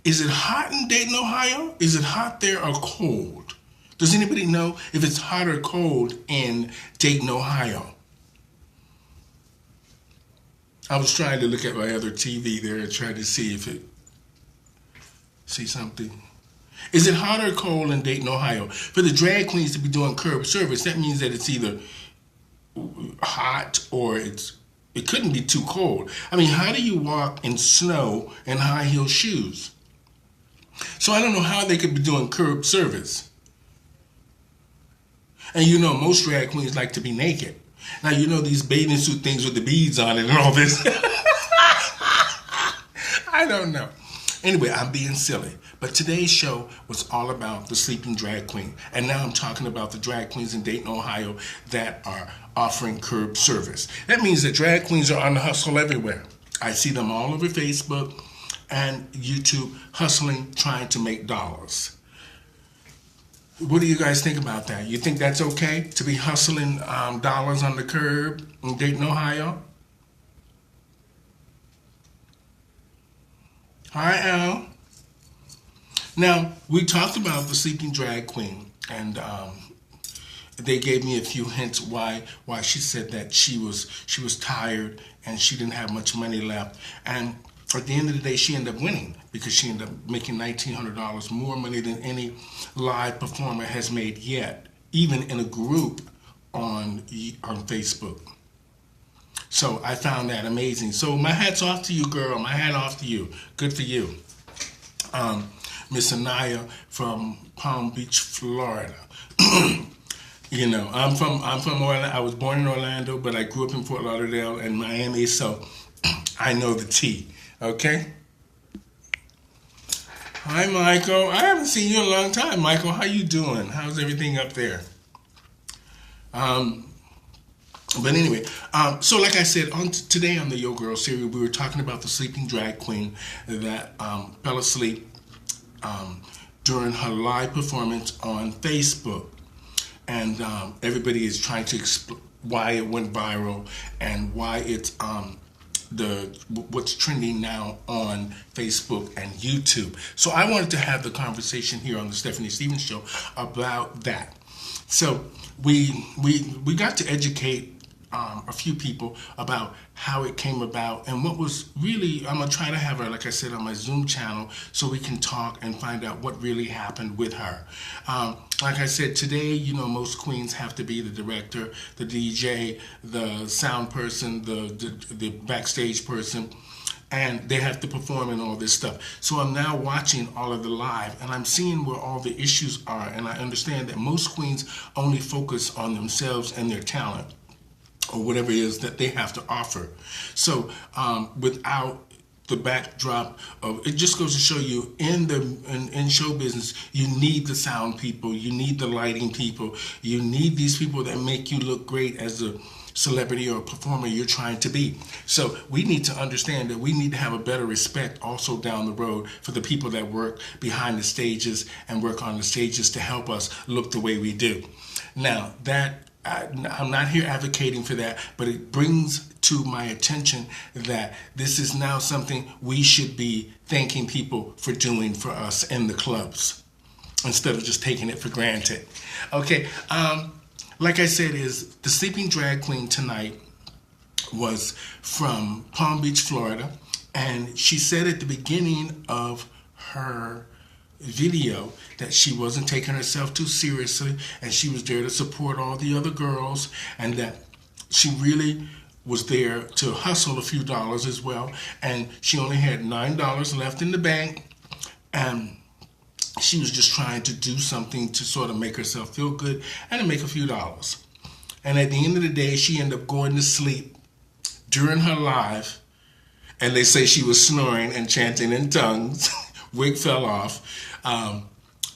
is it hot in Dayton, Ohio? Is it hot there or cold? Does anybody know if it's hot or cold in Dayton, Ohio? I was trying to look at my other TV there and try to see see something. Is it hot or cold in Dayton, Ohio? For the drag queens to be doing curb service, that means that it's either hot or it couldn't be too cold. I mean, how do you walk in snow in high heel shoes? So I don't know how they could be doing curb service. And most drag queens like to be naked. Now, these bathing suit things with the beads on it and all this. I don't know. Anyway, I'm being silly. But today's show was all about the sleeping drag queen. And now I'm talking about the drag queens in Dayton, Ohio that are offering curb service. That means that drag queens are on the hustle everywhere. I see them all over Facebook and YouTube hustling, trying to make dollars. What do you guys think about that? You think that's okay to be hustling dollars on the curb in Dayton, Ohio? Hi, Al. Now, we talked about the sleeping drag queen, and they gave me a few hints why she said that she was tired and she didn't have much money left. And at the end of the day, she ended up winning because she ended up making $1,900, more money than any live performer has made yet, even in a group on Facebook. So I found that amazing. So my hat's off to you, girl. My hat off to you. Good for you. Miss Anaya from Palm Beach, Florida. You know, I'm from Orlando. I was born in Orlando, but I grew up in Fort Lauderdale and Miami, so I know the tea. Okay? Hi, Michael. I haven't seen you in a long time. Michael, how you doing? How's everything up there? But anyway, so like I said, today on the Yo Girl series, we were talking about the sleeping drag queen that fell asleep during her live performance on Facebook. And everybody is trying to explain why it went viral and why it's what's trending now on Facebook and YouTube. So I wanted to have the conversation here on the Stephanie Stevens Show about that. So we got to educate a few people about how it came about and what was really, I'm going to try to have her, like I said, on my Zoom channel so we can talk and find out what really happened with her. Like I said, today, you know, most queens have to be the director, the DJ, the sound person, the backstage person, and they have to perform and all this stuff. So I'm now watching all of the live, and I'm seeing where all the issues are, and I understand that most queens only focus on themselves and their talent, or whatever it is that they have to offer. So without the backdrop of, it just goes to show you in show business, you need the sound people, you need the lighting people, you need these people that make you look great as a celebrity or a performer you're trying to be. So we need to understand that we need to have a better respect also down the road for the people that work behind the stages and work on the stages to help us look the way we do. Now, I'm not here advocating for that, but it brings to my attention that this is now something we should be thanking people for doing for us in the clubs instead of just taking it for granted. Okay, like I said, is the sleeping drag queen tonight was from Palm Beach, Florida, and she said at the beginning of her video that she wasn't taking herself too seriously and she was there to support all the other girls, and that she really was there to hustle a few dollars as well, and she only had $9 left in the bank, and she was just trying to do something to sort of make herself feel good and to make a few dollars. And at the end of the day, she ended up going to sleep during her live, and they say she was snoring and chanting in tongues. Wig fell off,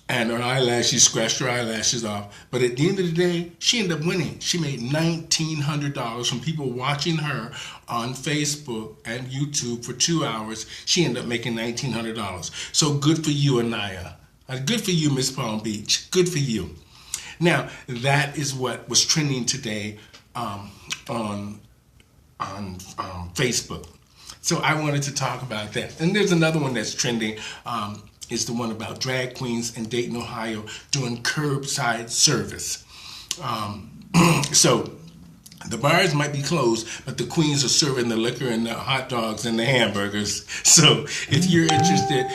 and her eyelashes, she scratched her eyelashes off. But at the end of the day, she ended up winning. She made $1,900 from people watching her on Facebook and YouTube for 2 hours. She ended up making $1,900. So good for you, Anaya. Good for you, Miss Palm Beach. Good for you. Now, that is what was trending today on Facebook. So I wanted to talk about that. And there's another one that's trending, is the one about drag queens in Dayton, Ohio doing curbside service. So the bars might be closed, but the queens are serving the liquor and the hot dogs and the hamburgers. So if you're interested,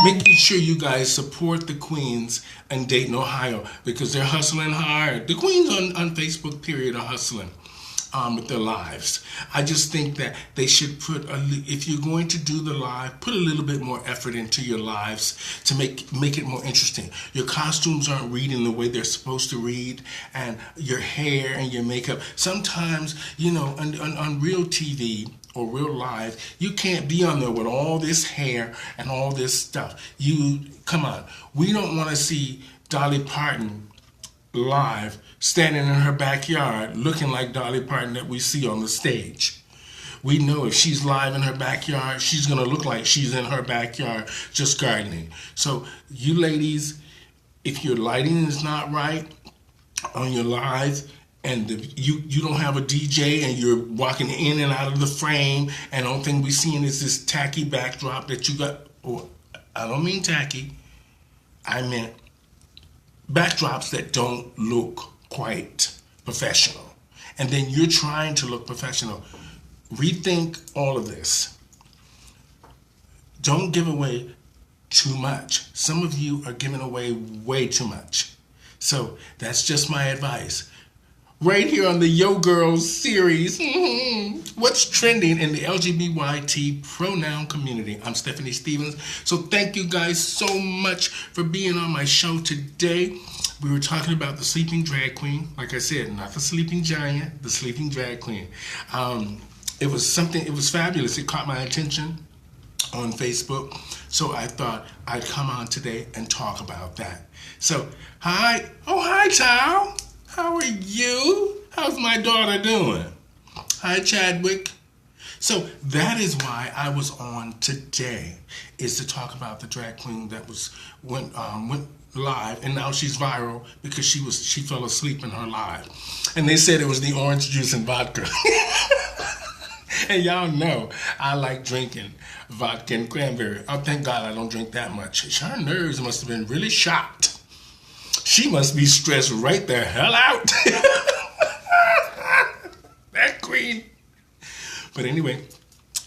making sure you guys support the queens in Dayton, Ohio, because they're hustling hard. The queens on Facebook, period, are hustling with their lives. I just think that they should if you're going to do the live, put a little bit more effort into your lives to make it more interesting. Your costumes aren't reading the way they're supposed to read, and your hair and your makeup. Sometimes, you know, on real TV or real live, you can't be on there with all this hair and all this stuff. You, come on. We don't want to see Dolly Parton live standing in her backyard looking like Dolly Parton that we see on the stage. We know if she's live in her backyard, she's going to look like she's in her backyard just gardening. So you ladies, if your lighting is not right on your live, and you don't have a DJ and you're walking in and out of the frame, and the only thing we're seeing is this tacky backdrop that you got, or I don't mean tacky, I meant backdrops that don't look quite professional. And then you're trying to look professional. Rethink all of this. Don't give away too much. Some of you are giving away way too much. So that's just my advice. Right here on the Yo Girls series, what's trending in the LGBT pronoun community? I'm Stephanie Stevens. So thank you guys so much for being on my show today. We were talking about the sleeping drag queen. Like I said, not the sleeping giant, the sleeping drag queen. It was fabulous. It caught my attention on Facebook. So I thought I'd come on today and talk about that. So, hi. Oh, hi, Tao. How are you? How's my daughter doing? Hi, Chadwick. So that is why I was on today, is to talk about the drag queen that went live, and now she's viral because she fell asleep in her live, and they said it was the orange juice and vodka. And y'all know I like drinking vodka and cranberry. Oh, thank God I don't drink that much. Her nerves must have been really shot. She must be stressed right the hell out. That queen. But anyway,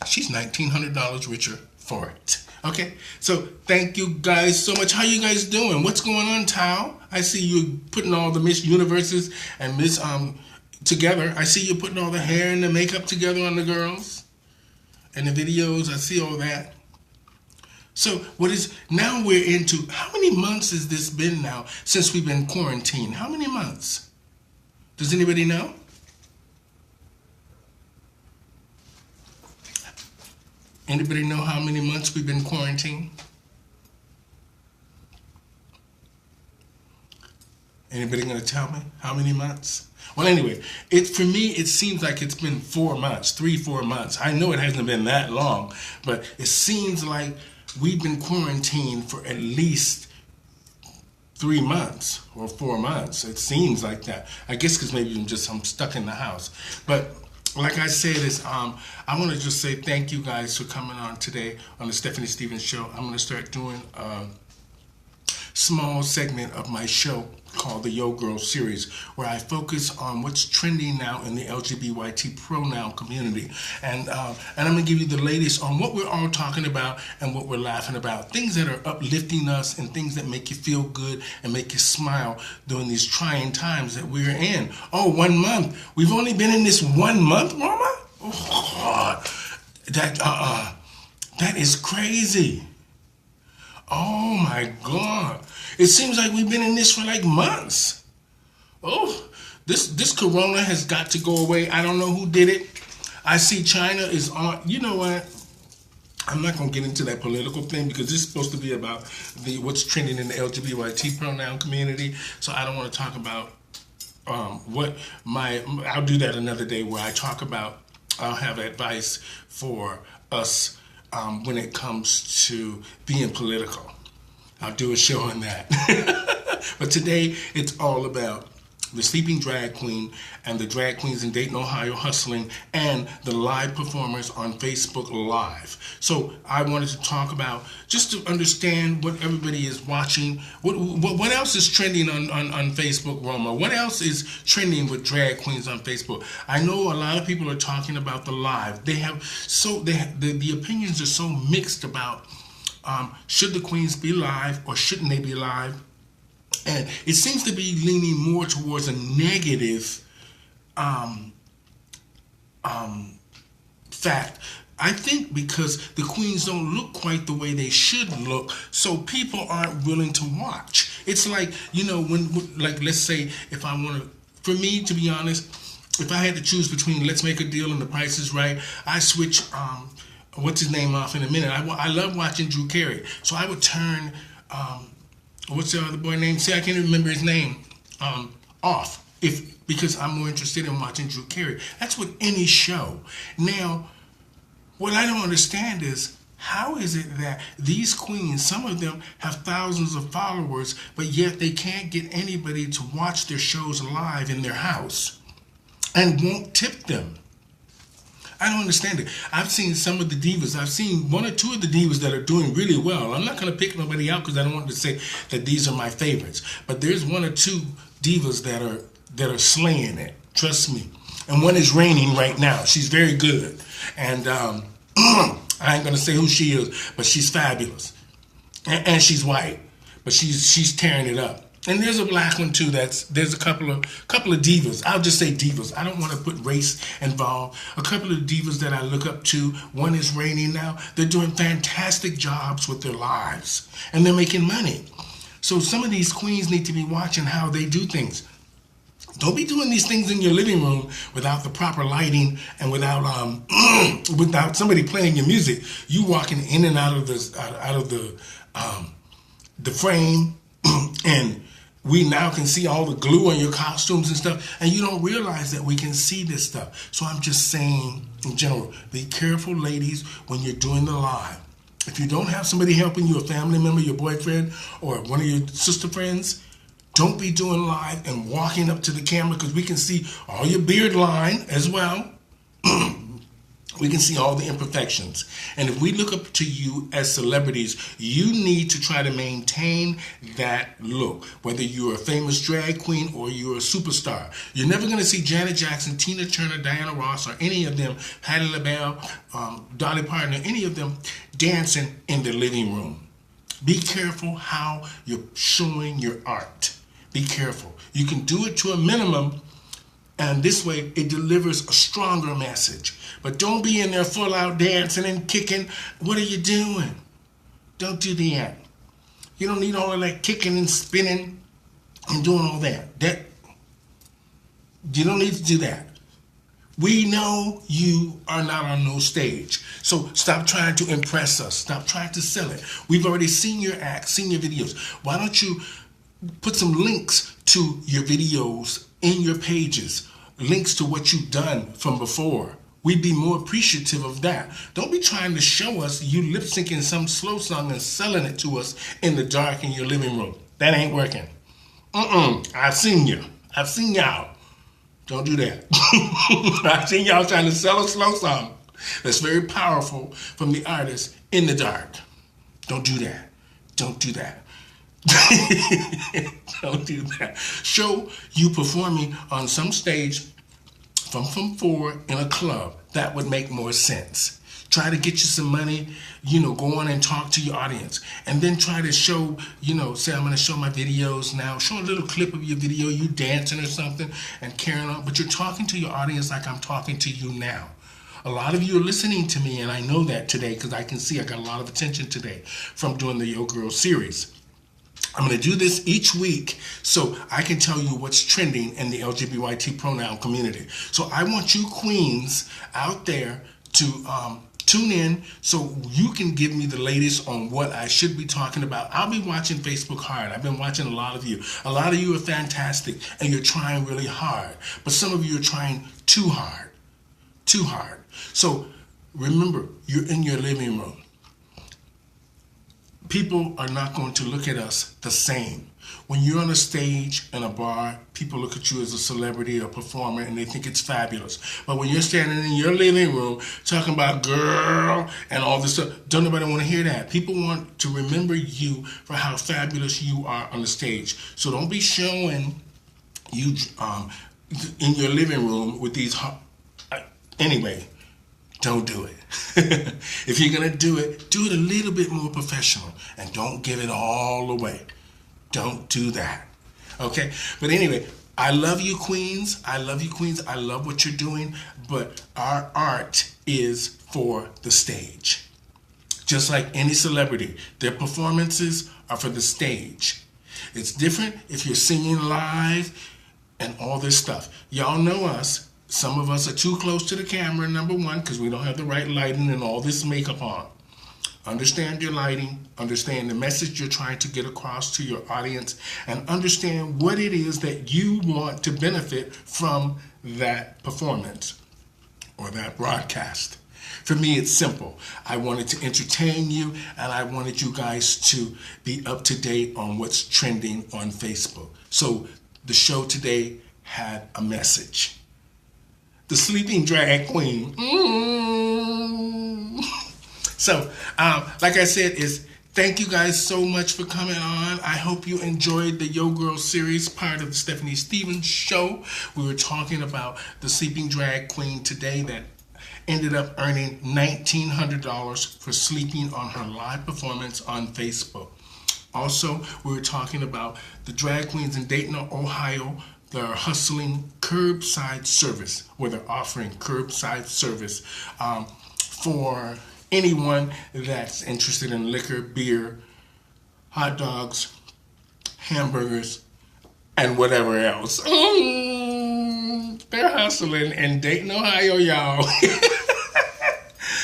she's $1,900 richer for it. Okay, so thank you guys so much. How you guys doing? What's going on, Tao? I see you putting all the Miss Universes and Miss together. I see you putting all the hair and the makeup together on the girls and the videos. I see all that. So now we're into, how many months has this been now since we've been quarantined? How many months? Does anybody know? Anybody know how many months we've been quarantined? Anybody gonna tell me how many months? Well, anyway, for me, it seems like it's been 4 months, 3-4 months. I know it hasn't been that long, but it seems like we've been quarantined for at least 3 months or 4 months. It seems like that. I guess because maybe I'm stuck in the house. But like I said, I want to just say thank you guys for coming on today on the Stephanie Stevens Show. I'm going to start doing a small segment of my show called the Yo Girl series, where I focus on what's trending now in the LGBT pronoun community, and I'm gonna give you the latest on what we're all talking about and what we're laughing about, things that are uplifting us and things that make you feel good and make you smile during these trying times that we're in. Oh, 1 month. We've only been in this 1 month, Mama? Oh, that is crazy. Oh my God. It seems like we've been in this for like months. Oh, this corona has got to go away. I don't know who did it. I see China is on. You know what? I'm not going to get into that political thing because this is supposed to be about what's trending in the LGBT pronoun community. So I don't want to talk about I'll do that another day where I talk about, I'll have advice for us when it comes to being political. I'll do a show on that. But today, it's all about the sleeping drag queen and the drag queens in Dayton, Ohio hustling, and the live performers on Facebook Live. So I wanted to talk about, just to understand what everybody is watching, what else is trending on Facebook, Roma? What else is trending with drag queens on Facebook? I know a lot of people are talking about the live. The opinions are so mixed about should the queens be live or shouldn't they be live? And it seems to be leaning more towards a negative fact. I think because the queens don't look quite the way they should look, so people aren't willing to watch. It's like, when, like, let's say if I want to, for me, to be honest, if I had to choose between Let's Make a Deal and The Price is Right, I switch what's his name off in a minute. I love watching Drew Carey, so I would turn what's the other boy name? See, I can't even remember his name. Off because I'm more interested in watching Drew Carey. That's with any show. Now, what I don't understand is, how is it that these queens, some of them have thousands of followers, but yet they can't get anybody to watch their shows live in their house and won't tip them? I don't understand it. I've seen some of the divas. I've seen one or two of the divas that are doing really well. I'm not going to pick nobody out because I don't want to say that these are my favorites. But there's one or two divas that are slaying it. Trust me. And one is reigning right now. She's very good. And I ain't going to say who she is, but she's fabulous. And she's white, but she's tearing it up. And there's a black one too. There's a couple of divas. I'll just say divas. I don't want to put race involved. A couple of divas that I look up to. One is reigning now. They're doing fantastic jobs with their lives, and they're making money. So some of these queens need to be watching how they do things. Don't be doing these things in your living room without the proper lighting and without without somebody playing your music. You walking in and out of the frame, and we now can see all the glue on your costumes and stuff, and you don't realize that we can see this stuff. So I'm just saying, in general, be careful, ladies, when you're doing the live. If you don't have somebody helping you, a family member, your boyfriend, or one of your sister friends, don't be doing live and walking up to the camera, because we can see all your beard line as well. We can see all the imperfections. And if we look up to you as celebrities, you need to try to maintain that look. Whether you're a famous drag queen or you're a superstar. You're never going to see Janet Jackson, Tina Turner, Diana Ross, or any of them, Patti LaBelle, Dolly Parton, or any of them dancing in the living room. Be careful how you're showing your art. Be careful. You can do it to a minimum, and this way it delivers a stronger message. But don't be in there full out dancing and kicking. What are you doing? Don't do that. You don't need all of that kicking and spinning and doing all that. You don't need to do that. We know you are not on no stage. So stop trying to impress us. Stop trying to sell it. We've already seen your act, seen your videos. Why don't you put some links to your videos in your pages? Links to what you've done from before. We'd be more appreciative of that. Don't be trying to show us you lip syncing some slow song and selling it to us in the dark in your living room. That ain't working. I've seen you. I've seen y'all. Don't do that. I've seen y'all trying to sell a slow song that's very powerful from the artist in the dark. Don't do that. Don't do that. Don't do that. Show you performing on some stage from 4 in a club. That would make more sense. Try to get you some money, go on and talk to your audience. And then try to show, say I'm going to show my videos now. Show a little clip of your video, you dancing or something and carrying on. But you're talking to your audience like I'm talking to you now. A lot of you are listening to me, and I know that today because I can see I got a lot of attention today from doing the Yo Girl series. I'm going to do this each week so I can tell you what's trending in the LGBT pronoun community. So I want you queens out there to tune in so you can give me the latest on what I should be talking about. I'll be watching Facebook hard. I've been watching a lot of you. A lot of you are fantastic and you're trying really hard. But some of you are trying too hard. Too hard. So remember, you're in your living room. People are not going to look at us the same. When you're on a stage in a bar, people look at you as a celebrity or performer and they think it's fabulous. But when you're standing in your living room talking about girl and all this stuff, don't nobody want to hear that. People want to remember you for how fabulous you are on the stage. So don't be showing you in your living room with these... Anyway, don't do it. If you're going to do it a little bit more professional and don't give it all away. Don't do that. Okay? But anyway, I love you, queens. I love you, queens. I love what you're doing. But our art is for the stage. Just like any celebrity, their performances are for the stage. It's different if you're singing live and all this stuff. Y'all know us. Some of us are too close to the camera, number one, because we don't have the right lighting and all this makeup on. Understand your lighting, understand the message you're trying to get across to your audience, and understand what it is that you want to benefit from that performance or that broadcast. For me, it's simple. I wanted to entertain you, and I wanted you guys to be up to date on what's trending on Facebook. So the show today had a message. The sleeping drag queen. So, like I said, thank you guys so much for coming on. I hope you enjoyed the Yo Girl series, part of the Stephanie Stevens show. We were talking about the sleeping drag queen today that ended up earning $1,900 for sleeping on her live performance on Facebook. Also, we were talking about the drag queens in Dayton, Ohio. They're hustling curbside service, where they're offering curbside service for anyone that's interested in liquor, beer, hot dogs, hamburgers, and whatever else. They're hustling in Dayton, Ohio, y'all.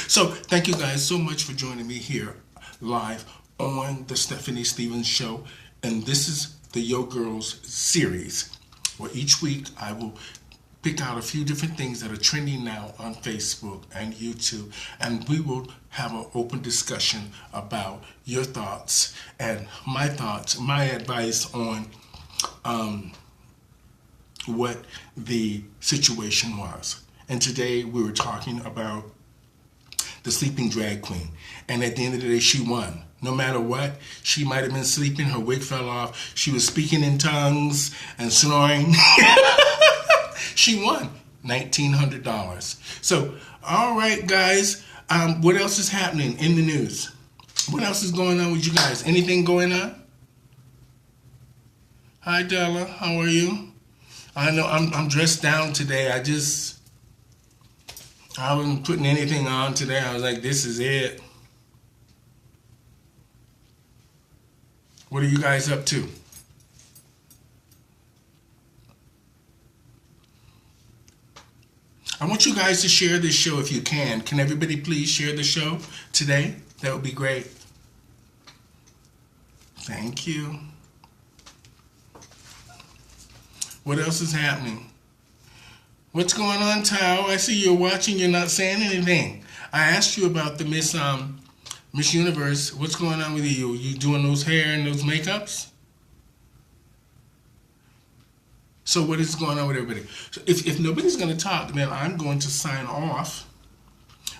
So thank you guys so much for joining me here live on the Stephanie Stevens show. And this is the Yo Girls series, where each week I will pick out a few different things that are trending now on Facebook and YouTube, and we will have an open discussion about your thoughts and my thoughts, my advice on what the situation was. And today we were talking about the sleeping drag queen, and at the end of the day, she won. No matter what, she might have been sleeping, her wig fell off, she was speaking in tongues and snoring. She won $1,900. So, all right, guys, what else is happening in the news? What else is going on with you guys? Anything going on? Hi, Della. How are you? I know I'm dressed down today. I wasn't putting anything on today. I was like, this is it. What are you guys up to? I want you guys to share this show if you can. Can everybody please share the show today? That would be great. Thank you. What else is happening? What's going on, Tao? I see you're watching. You're not saying anything. I asked you about the Miss Universe. What's going on with you? You doing those hair and those makeups? So what is going on with everybody? So if nobody's going to talk, then I'm going to sign off.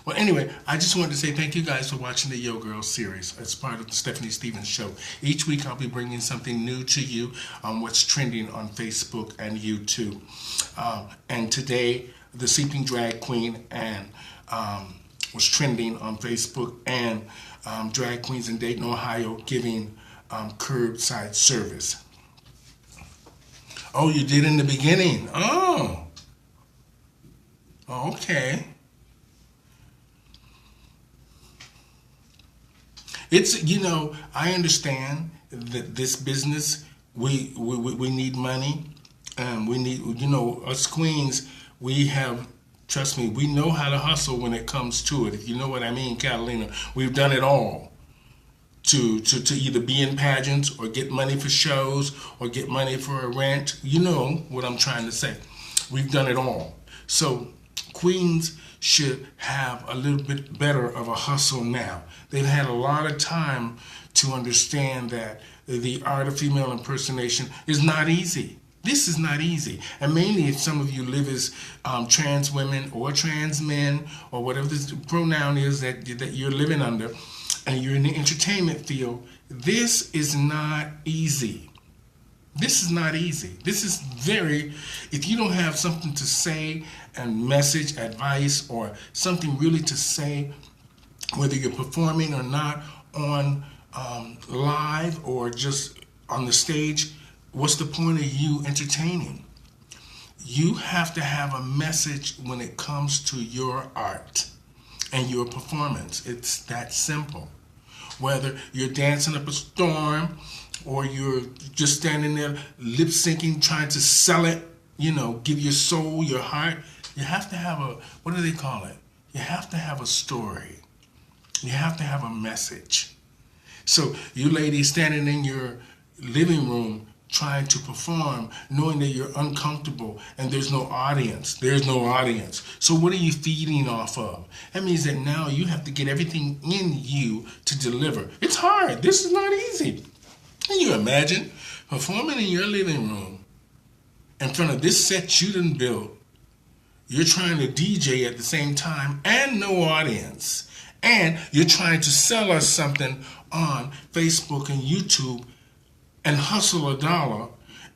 Well, anyway, I just wanted to say thank you guys for watching the Yo Girls series as part of the Stephanie Stevens show. Each week I'll be bringing something new to you on what's trending on Facebook and YouTube. And today, the sleeping drag queen and was trending on Facebook, and drag queens in Dayton, Ohio giving curbside service. Oh, you did in the beginning. Oh. Okay. It's, I understand that this business, we need money. We need, us queens, we have, trust me, we know how to hustle when it comes to it. If you know what I mean, Catalina. We've done it all to either be in pageants or get money for shows or get money for a rent. You know what I'm trying to say. We've done it all. So queens should have a little bit better of a hustle now. They've had a lot of time to understand that the art of female impersonation is not easy. This is not easy. And mainly if some of you live as trans women or trans men or whatever the pronoun is that you're living under, and you're in the entertainment field, this is not easy. This is not easy. This is if you don't have something to say and message, advice, or something really to say, whether you're performing or not on live or just on the stage, what's the point of you entertaining? You have to have a message when it comes to your art and your performance. It's that simple. Whether you're dancing up a storm or you're just standing there lip syncing, trying to sell it, give your soul, your heart, You have to have what do they call it? You have to have a story. You have to have a message. So you ladies standing in your living room trying to perform, knowing that you're uncomfortable and there's no audience. There's no audience. So what are you feeding off of? That means that now you have to get everything in you to deliver. It's hard. This is not easy. Can you imagine performing in your living room in front of this set you done built? You're trying to DJ at the same time and no audience. And you're trying to sell us something on Facebook and YouTube and hustle a dollar,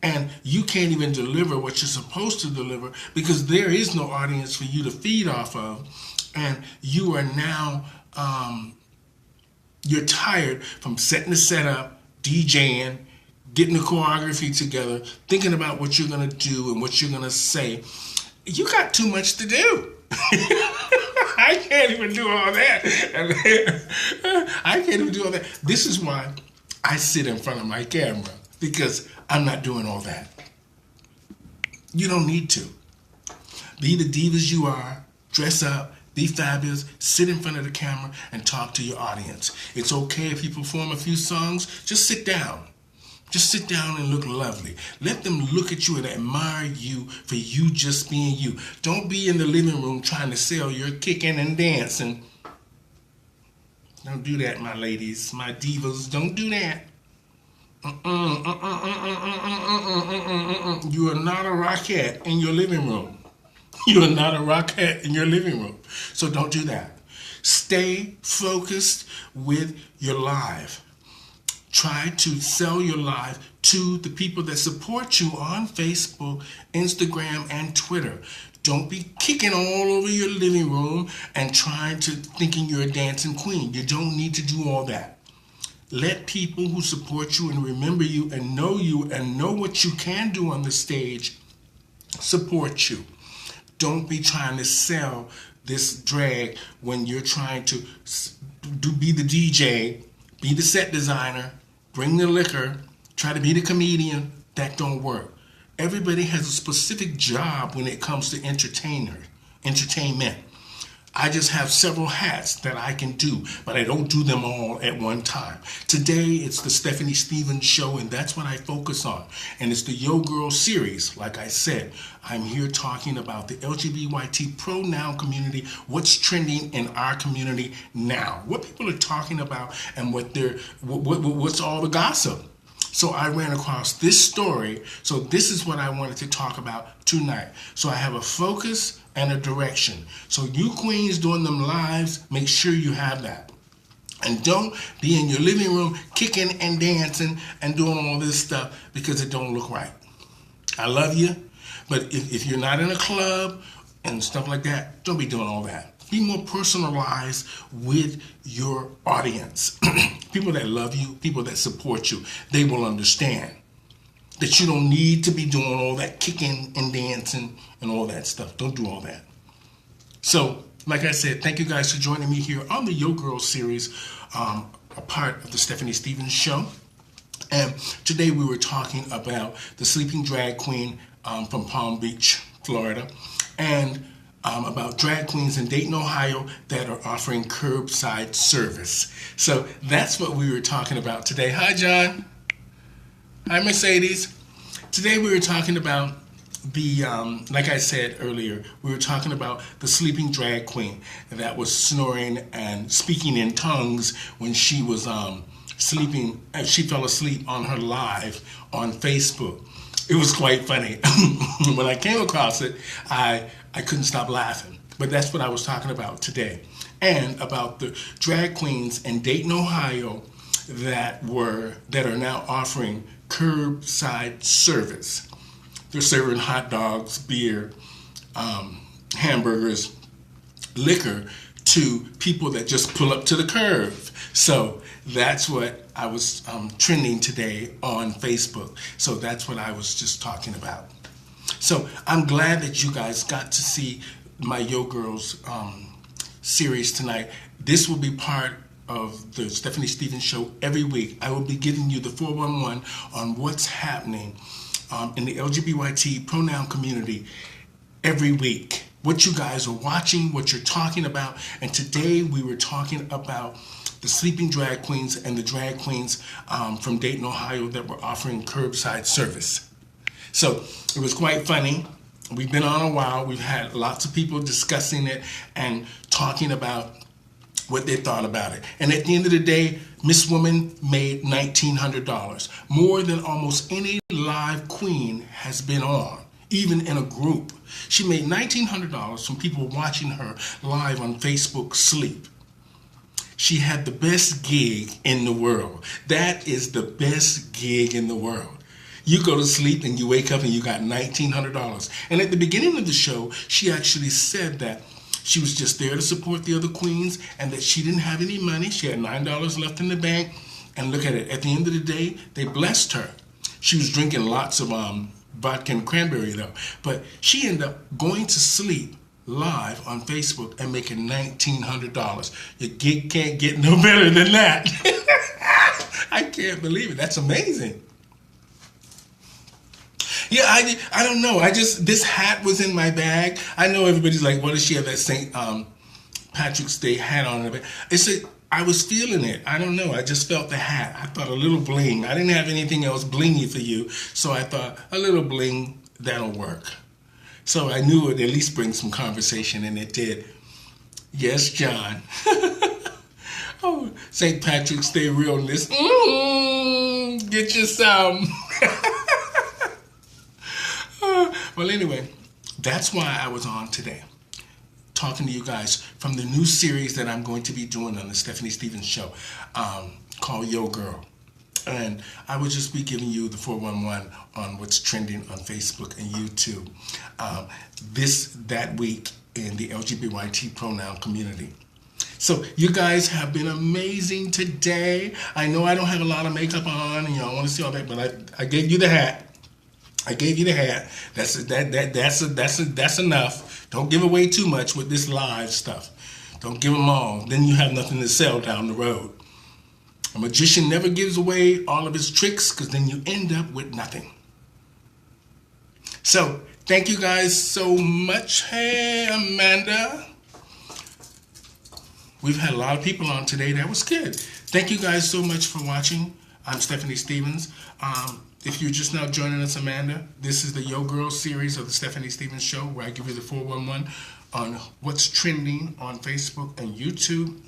and you can't even deliver what you're supposed to deliver because there is no audience for you to feed off of, and you are now you're tired from setting the setup, DJing, getting the choreography together, thinking about what you're going to do and what you're going to say. You got too much to do. I can't even do all that. I can't even do all that. This is why I sit in front of my camera, because I'm not doing all that. You don't need to. Be the divas you are, dress up, be fabulous, sit in front of the camera and talk to your audience. It's okay if you perform a few songs, just sit down. Just sit down and look lovely. Let them look at you and admire you for you just being you. Don't be in the living room trying to sell your kicking and dancing. Don't do that, my ladies, my divas. Don't do that. You are not a rockette in your living room. You are not a rockette in your living room. So don't do that. Stay focused with your live. Try to sell your live to the people that support you on Facebook, Instagram, and Twitter. Don't be kicking all over your living room and trying to thinking you're a dancing queen. You don't need to do all that. Let people who support you and remember you and know what you can do on the stage support you. Don't be trying to sell this drag when you're trying to be the DJ, be the set designer, bring the liquor, try to be the comedian. That don't work. Everybody has a specific job when it comes to entertainment. I just have several hats that I can do, but I don't do them all at one time. Today, it's the Stephanie Stevens Show, and that's what I focus on. And it's the Yo Girl series. Like I said, I'm here talking about the LGBT pronoun community, what's trending in our community now, what people are talking about, and what's all the gossip. So I ran across this story, so this is what I wanted to talk about tonight. So I have a focus and a direction. So you queens doing them lives, make sure you have that. And don't be in your living room kicking and dancing and doing all this stuff because it don't look right. I love you, but if you're not in a club and stuff like that, don't be doing all that. Be more personalized with your audience. People that love you, people that support you, they will understand that you don't need to be doing all that kicking and dancing and all that stuff. Don't do all that. So, like I said, thank you guys for joining me here on the Yo Girl series, a part of the Stephanie Stevens Show. And today we were talking about the sleeping drag queen from Palm Beach, Florida, and about drag queens in Dayton, Ohio that are offering curbside service. So that's what we were talking about today. Hi, John. Hi, Mercedes. Today we were talking about the, like I said earlier, we were talking about the sleeping drag queen that was snoring and speaking in tongues when she was sleeping. She fell asleep on her live on Facebook. It was quite funny. When I came across it, I couldn't stop laughing. But that's what I was talking about today. And about the drag queens in Dayton, Ohio that are now offering curbside service. They're serving hot dogs, beer, hamburgers, liquor to people that just pull up to the curb. So that's what I was trending today on Facebook. So that's what I was just talking about. So I'm glad that you guys got to see my Yo Girls series tonight. This will be part of the Stephanie Stevens Show every week. I will be giving you the 411 on what's happening in the LGBT pronoun community every week. what you guys are watching, what you're talking about. And today we were talking about the sleeping drag queens and the drag queens from Dayton, Ohio that were offering curbside service. So it was quite funny. We've been on a while. We've had lots of people discussing it and talking about what they thought about it. And at the end of the day, Miss Woman made $1,900, more than almost any live queen has been on, even in a group. She made $1,900 from people watching her live on Facebook sleep. She had the best gig in the world. That is the best gig in the world. You go to sleep and you wake up and you got $1,900. And at the beginning of the show, she actually said that she was just there to support the other queens and that she didn't have any money. She had $9 left in the bank. And look at it. At the end of the day, they blessed her. She was drinking lots of vodka and cranberry, though. But she ended up going to sleep live on Facebook and making $1,900. Your gig can't get no better than that. I can't believe it. That's amazing. Yeah, I don't know. This hat was in my bag. I know everybody's like, what does she have that St. Patrick's Day hat on? I was feeling it. I don't know. I just felt the hat. I thought a little bling. I didn't have anything else blingy for you, so I thought a little bling, that'll work. So I knew it would at least bring some conversation, and it did. Yes, John. Oh, St. Patrick's Day realness. Get you some. Well, anyway, that's why I was on today, talking to you guys from the new series that I'm going to be doing on the Stephanie Stevens Show, called Yo Girl. And I will just be giving you the 411 on what's trending on Facebook and YouTube that week in the LGBT pronoun community. So you guys have been amazing today. I know I don't have a lot of makeup on, and y'all want to see all that, but I gave you the hat. I gave you the hat. That's enough. Don't give away too much with this live stuff. Don't give them all. Then you have nothing to sell down the road. A magician never gives away all of his tricks because then you end up with nothing. So thank you guys so much. Hey, Amanda. We've had a lot of people on today. That was good. Thank you guys so much for watching. I'm Stephanie Stevens. If you're just now joining us, Amanda, this is the Yo Girl series of the Stephanie Stevens Show, where I give you the 411 on what's trending on Facebook and YouTube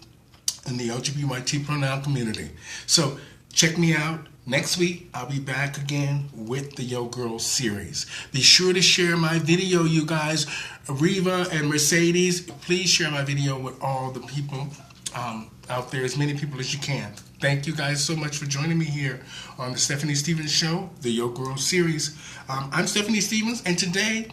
in the LGBT pronoun community. So check me out. Next week, I'll be back again with the Yo Girl series. Be sure to share my video, you guys. Reva and Mercedes, please share my video with all the people out there, as many people as you can. Thank you guys so much for joining me here on the Stephanie Stevens Show, the Yo Girl series. I'm Stephanie Stevens, and today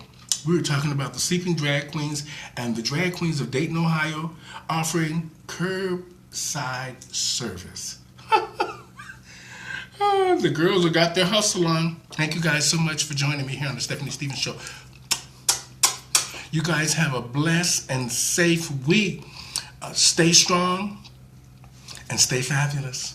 we were talking about the sleeping drag queens and the drag queens of Dayton, Ohio, offering curbside service. The girls have got their hustle on. Thank you guys so much for joining me here on the Stephanie Stevens Show. You guys have a blessed and safe week. Stay strong and stay fabulous.